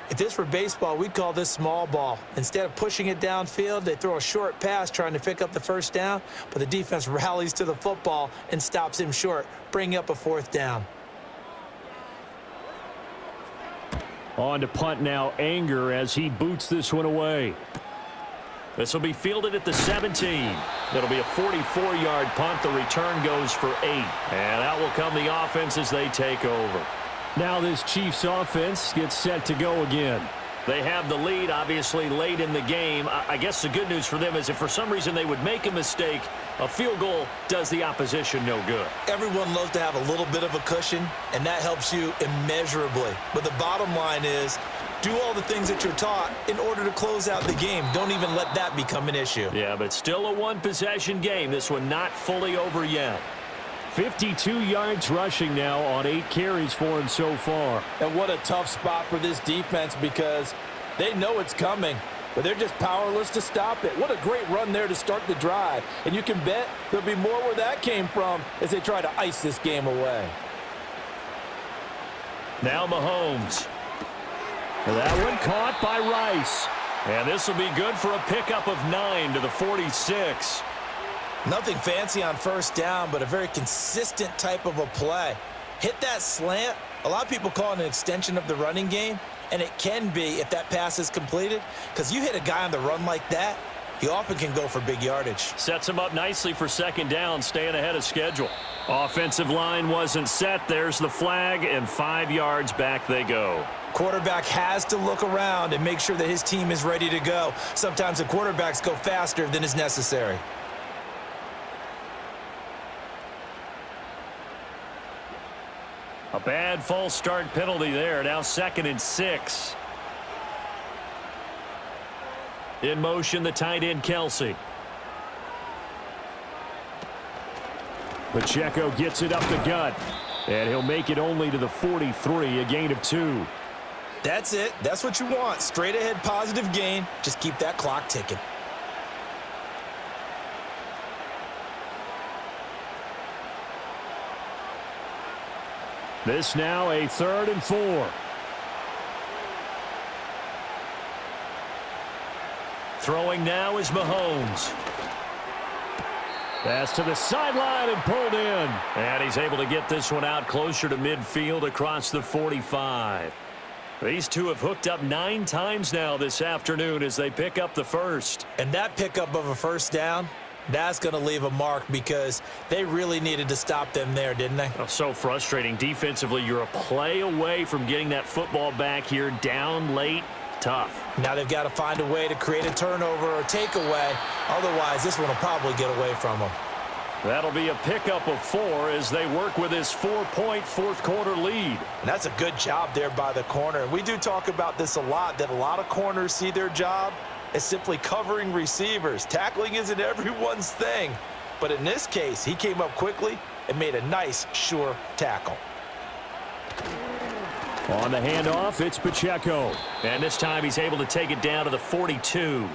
If this were baseball, we'd call this small ball. Instead of pushing it downfield, they throw a short pass trying to pick up the first down, but the defense rallies to the football and stops him short, bringing up a 4th down. On to punt now, Anger, as he boots this one away. This will be fielded at the 17. It'll be a 44-yard punt. The return goes for 8. And out will come the offense as they take over. Now this Chiefs offense gets set to go again. They have the lead, obviously, late in the game. I guess the good news for them is if for some reason they would make a mistake, a field goal does the opposition no good. Everyone loves to have a little bit of a cushion, and that helps you immeasurably. But the bottom line is, do all the things that you're taught in order to close out the game. Don't even let that become an issue. Yeah, but still a one-possession game. This one not fully over yet. 52 yards rushing now on 8 carries for him so far. And what a tough spot for this defense because they know it's coming, but they're just powerless to stop it. What a great run there to start the drive. And you can bet there'll be more where that came from as they try to ice this game away. Now Mahomes. That one caught by Rice. And this will be good for a pickup of 9 to the 46. Nothing fancy on first down, but a very consistent type of a play. Hit that slant. A lot of people call it an extension of the running game, and it can be if that pass is completed, because you hit a guy on the run like that, he often can go for big yardage. Sets him up nicely for second down, staying ahead of schedule. Offensive line wasn't set. There's the flag, and 5 yards back they go. Quarterback has to look around and make sure that his team is ready to go. Sometimes the quarterbacks go faster than is necessary. A bad false start penalty there. Now 2nd and 6. In motion, the tight end, Kelsey. Pacheco gets it up the gut, and he'll make it only to the 43, a gain of 2. That's it. That's what you want. Straight ahead positive gain. Just keep that clock ticking. This now a 3rd and 4. Throwing now is Mahomes. Pass to the sideline and pulled in. And he's able to get this one out closer to midfield across the 45. These two have hooked up 9 times now this afternoon as they pick up the first. And that pickup of a first down, that's going to leave a mark because they really needed to stop them there, didn't they? Oh, so frustrating. Defensively, you're a play away from getting that football back here down late. Tough. Now they've got to find a way to create a turnover or takeaway. Otherwise, this one will probably get away from them. That'll be a pickup of 4 as they work with this 4-point fourth-quarter lead. And that's a good job there by the corner. And we do talk about this a lot, that a lot of corners see their job as simply covering receivers. Tackling isn't everyone's thing. But in this case, he came up quickly and made a nice, sure tackle. On the handoff, it's Pacheco. And this time he's able to take it down to the 42.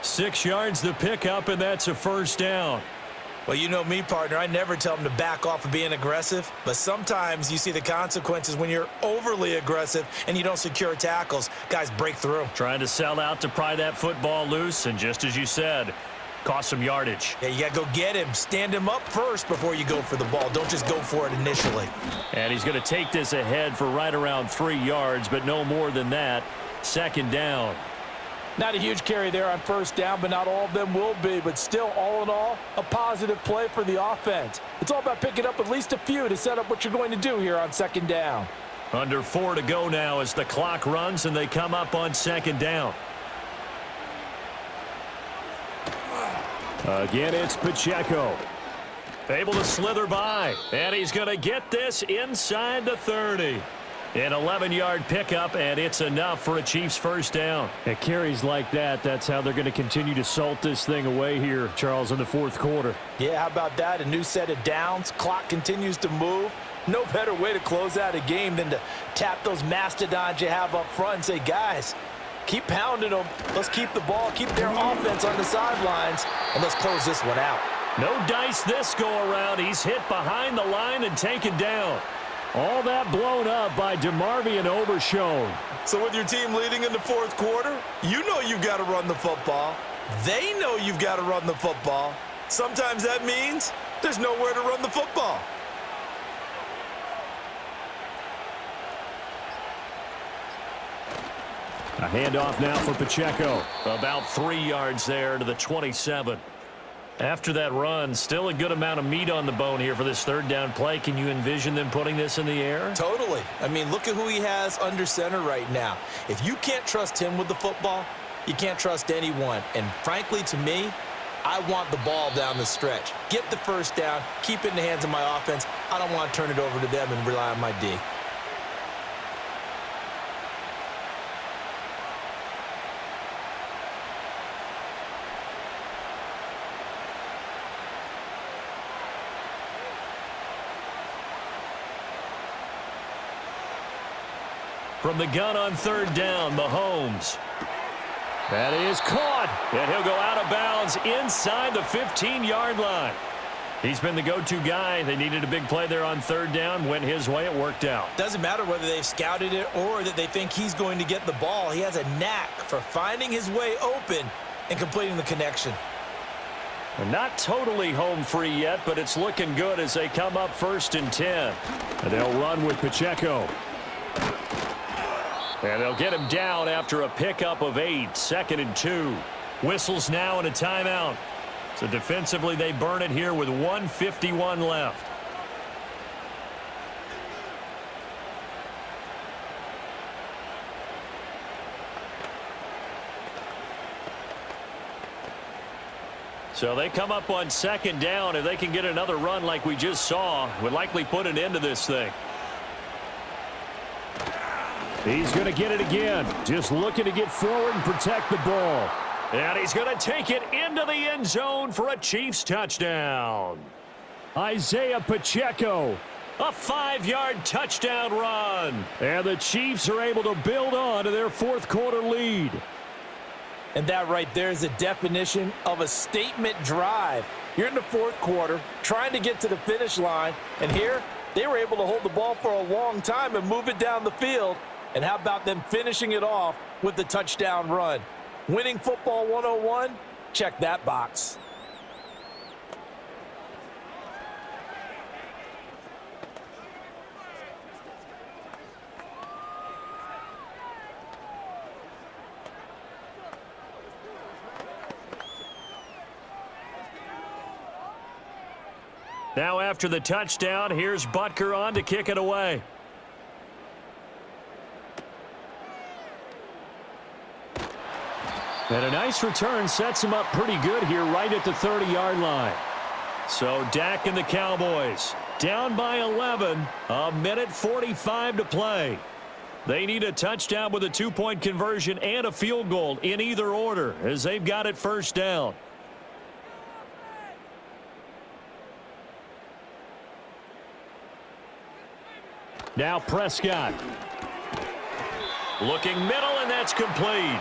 6 yards the pickup, and that's a first down. Well, you know me, partner. I never tell them to back off of being aggressive. But sometimes you see the consequences when you're overly aggressive and you don't secure tackles. Guys break through. Trying to sell out to pry that football loose, and just as you said, Cost some yardage. Yeah, you got to go get him. Stand him up first before you go for the ball. Don't just go for it initially. And he's going to take this ahead for right around 3 yards, but no more than that. Second down. Not a huge carry there on first down, but not all of them will be. But still, all in all, a positive play for the offense. It's all about picking up at least a few to set up what you're going to do here on second down. Under 4 to go now as the clock runs and they come up on second down. Again, it's Pacheco. Able to slither by, and he's going to get this inside the 30. An 11-yard pickup, and it's enough for a Chiefs first down. At carries like that, that's how they're going to continue to salt this thing away here, Charles, in the fourth quarter. Yeah, how about that? A new set of downs. Clock continues to move. No better way to close out a game than to tap those mastodons you have up front and say, guys, keep pounding them. Let's keep the ball, keep their offense on the sidelines, and let's close this one out. No dice this go-around. He's hit behind the line and taken down. All that blown up by DeMarvion Overshown. So with your team leading in the fourth quarter, you know you've got to run the football. They know you've got to run the football. Sometimes that means there's nowhere to run the football. A handoff now for Pacheco. About 3 yards there to the 27. After that run, still a good amount of meat on the bone here for this third down play. Can you envision them putting this in the air? Totally. I mean, look at who he has under center right now. If you can't trust him with the football, you can't trust anyone. And frankly, to me, I want the ball down the stretch. Get the first down, keep it in the hands of my offense. I don't want to turn it over to them and rely on my D. From the gun on third down, Mahomes. That is caught. And he'll go out of bounds inside the 15-yard line. He's been the go-to guy. They needed a big play there on third down. Went his way. It worked out. Doesn't matter whether they've scouted it or that they think he's going to get the ball. He has a knack for finding his way open and completing the connection. And not totally home free yet, but it's looking good as they come up first and 10. And they'll run with Pacheco. And they'll get him down after a pickup of 8, second and 2. Whistles now and a timeout. So defensively, they burn it here with 1:51 left. So they come up on second down. If they can get another run like we just saw, would likely put an end to this thing. He's going to get it again. Just looking to get forward and protect the ball. And he's going to take it into the end zone for a Chiefs touchdown. Isaiah Pacheco. A 5-yard touchdown run. And the Chiefs are able to build on to their fourth quarter lead. And that right there is a definition of a statement drive. You're in the fourth quarter, trying to get to the finish line, and here they were able to hold the ball for a long time and move it down the field. And how about them finishing it off with the touchdown run? Winning football 101? Check that box. Now after the touchdown, here's Butker on to kick it away. And a nice return sets him up pretty good here right at the 30-yard line. So Dak and the Cowboys down by 11, a minute 45 to play. They need a touchdown with a 2-point conversion and a field goal in either order as they've got it first down. Now Prescott. Looking middle, and that's complete.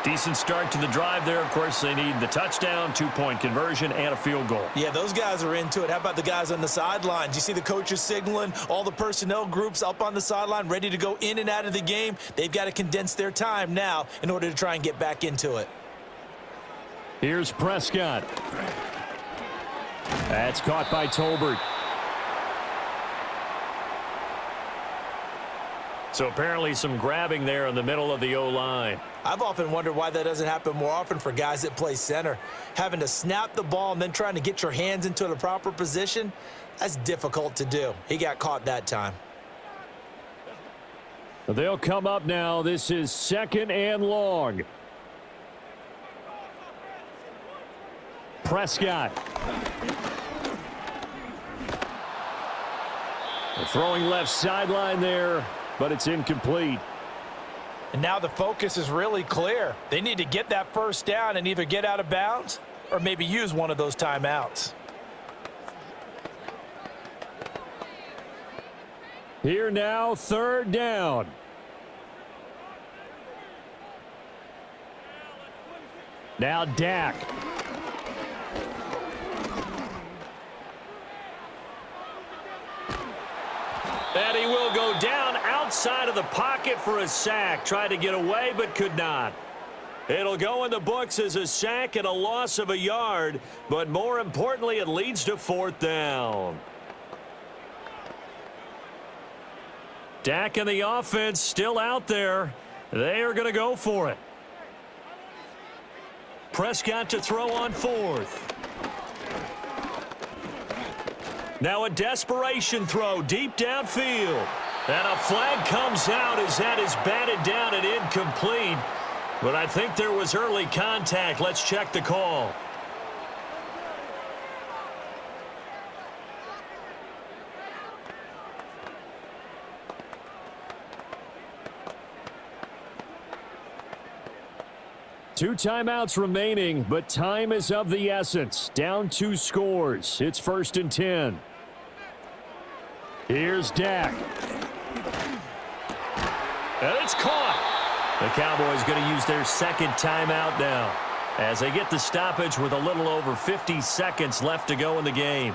Decent start to the drive there. Of course, they need the touchdown, 2-point conversion, and a field goal. Yeah, those guys are into it. How about the guys on the sidelines? You see the coaches signaling, all the personnel groups up on the sideline ready to go in and out of the game. They've got to condense their time now in order to try and get back into it. Here's Prescott. That's caught by Tolbert. So apparently some grabbing there in the middle of the O-line. I've often wondered why that doesn't happen more often for guys that play center. Having to snap the ball and then trying to get your hands into the proper position, that's difficult to do. He got caught that time. They'll come up now. This is 2nd and long. Prescott. Throwing left sideline there, but it's incomplete. And now the focus is really clear. They need to get that first down and either get out of bounds or maybe use one of those timeouts. Here now, 3rd down. Now Dak. And he will go down outside of the pocket for a sack. Tried to get away, but could not. It'll go in the books as a sack and a loss of a yard, but more importantly, it leads to 4th down. Dak and the offense still out there. They are going to go for it. Prescott to throw on 4th. Now a desperation throw deep downfield. And a flag comes out as that is batted down and incomplete. But I think there was early contact. Let's check the call. Two timeouts remaining, but time is of the essence. Down 2 scores. It's 1st and 10. Here's Dak. And it's caught. The Cowboys going to use their 2nd timeout now as they get the stoppage with a little over 50 seconds left to go in the game.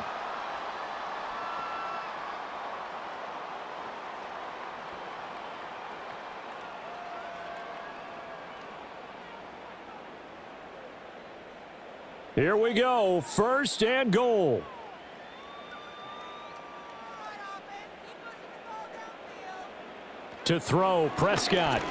Here we go. 1st and goal. To throw, Prescott.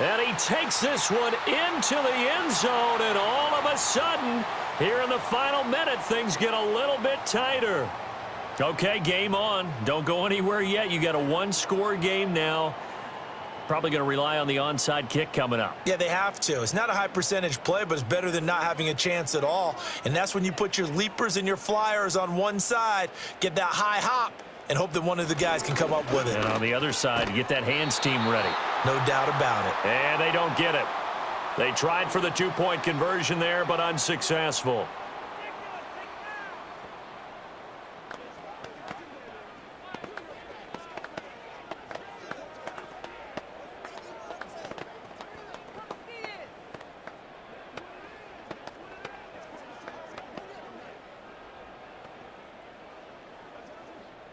And he takes this one into the end zone, and all of a sudden, here in the final minute, things get a little bit tighter. Okay, game on. Don't go anywhere yet. You got a 1-score game now. Probably going to rely on the onside kick coming up. Yeah, they have to. It's not a high percentage play, but it's better than not having a chance at all. And that's when you put your leapers and your flyers on one side, get that high hop, and hope that one of the guys can come up with it. And on the other side, get that hands team ready. No doubt about it. And they don't get it. They tried for the 2-point conversion there, but unsuccessful.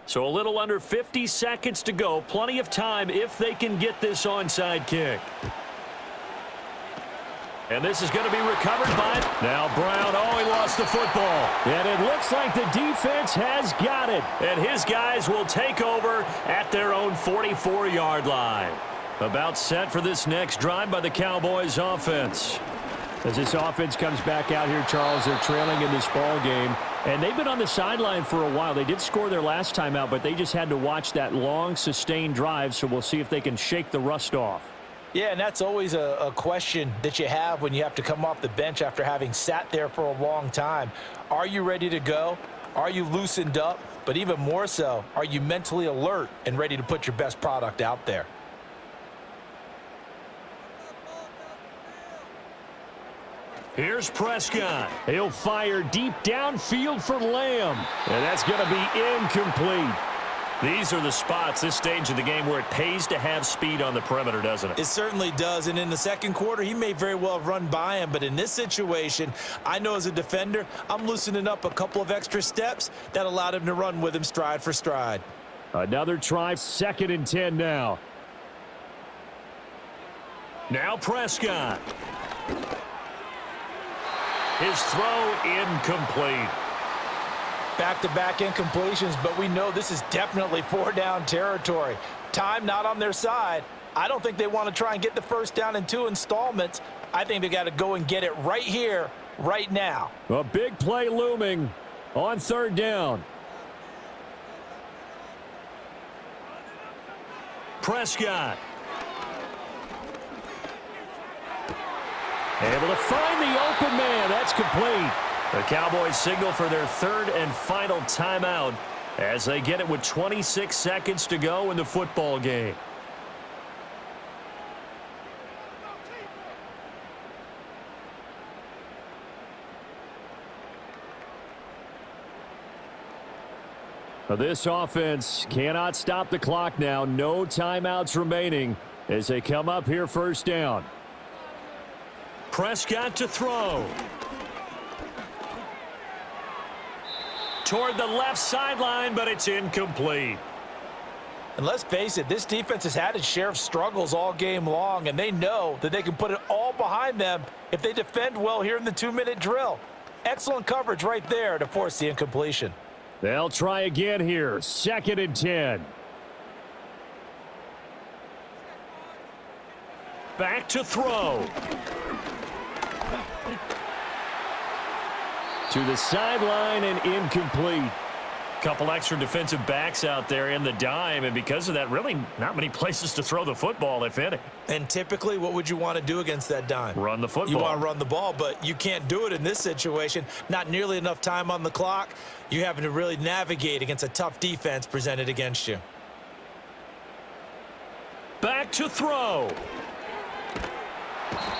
So a little under 50 seconds to go. Plenty of time if they can get this onside kick. And this is going to be recovered by... Now Brown, he lost the football. And it looks like the defense has got it. And his guys will take over at their own 44-yard line. About set for this next drive by the Cowboys offense. As this offense comes back out here, Charles, they're trailing in this ball game. And they've been on the sideline for a while. They did score their last time out, but they just had to watch that long, sustained drive, so we'll see if they can shake the rust off. Yeah, and that's always a question that you have when you have to come off the bench after having sat there for a long time. Are you ready to go? Are you loosened up? But even more so, are you mentally alert and ready to put your best product out there? Here's Prescott. He'll fire deep downfield for Lamb. And that's going to be incomplete. These are the spots, this stage of the game, where it pays to have speed on the perimeter, doesn't it? It certainly does, and in the second quarter, he may very well have run by him, but in this situation, I know as a defender, I'm loosening up a couple of extra steps that allowed him to run with him stride for stride. Another try, 2nd and 10 now. Now Prescott. His throw incomplete. Back-to-back incompletions, but we know this is definitely four-down territory. Time not on their side. I don't think they want to try and get the first down in 2 installments. I think they got to go and get it right here, right now. A big play looming on 3rd down. Prescott. Able to find the open man. That's complete. The Cowboys signal for their 3rd and final timeout as they get it with 26 seconds to go in the football game. This offense cannot stop the clock now. No timeouts remaining as they come up here 1st down. Prescott to throw. Toward the left sideline, but it's incomplete. And let's face it, this defense has had its share of struggles all game long, and they know that they can put it all behind them if they defend well here in the 2-minute drill. Excellent coverage right there to force the incompletion. They'll try again here. 2nd and 10. Back to throw. To the sideline and incomplete. Couple extra defensive backs out there in the dime, and because of that, really not many places to throw the football, if any. And typically, what would you want to do against that dime? Run the football. You want to run the ball, but you can't do it in this situation. Not nearly enough time on the clock. You're having to really navigate against a tough defense presented against you. Back to throw.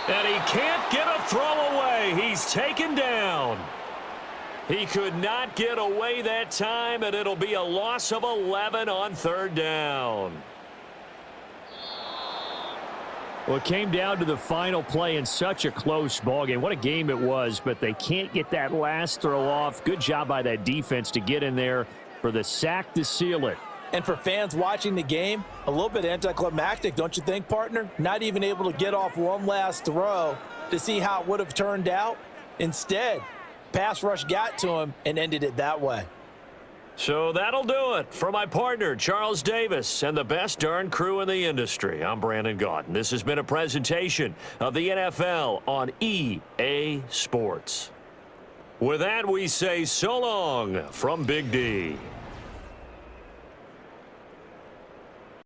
And he can't get a throw away. He's taken down. He could not get away that time, and it'll be a loss of 11 on 3rd down. Well, it came down to the final play in such a close ballgame. What a game it was, but they can't get that last throw off. Good job by that defense to get in there for the sack to seal it. And for fans watching the game, a little bit anticlimactic, don't you think, partner? Not even able to get off one last throw to see how it would have turned out. Instead, pass rush got to him and ended it that way. So that'll do it for my partner, Charles Davis, and the best darn crew in the industry. I'm Brandon Gaudin. This has been a presentation of the NFL on EA Sports. With that, we say so long from Big D.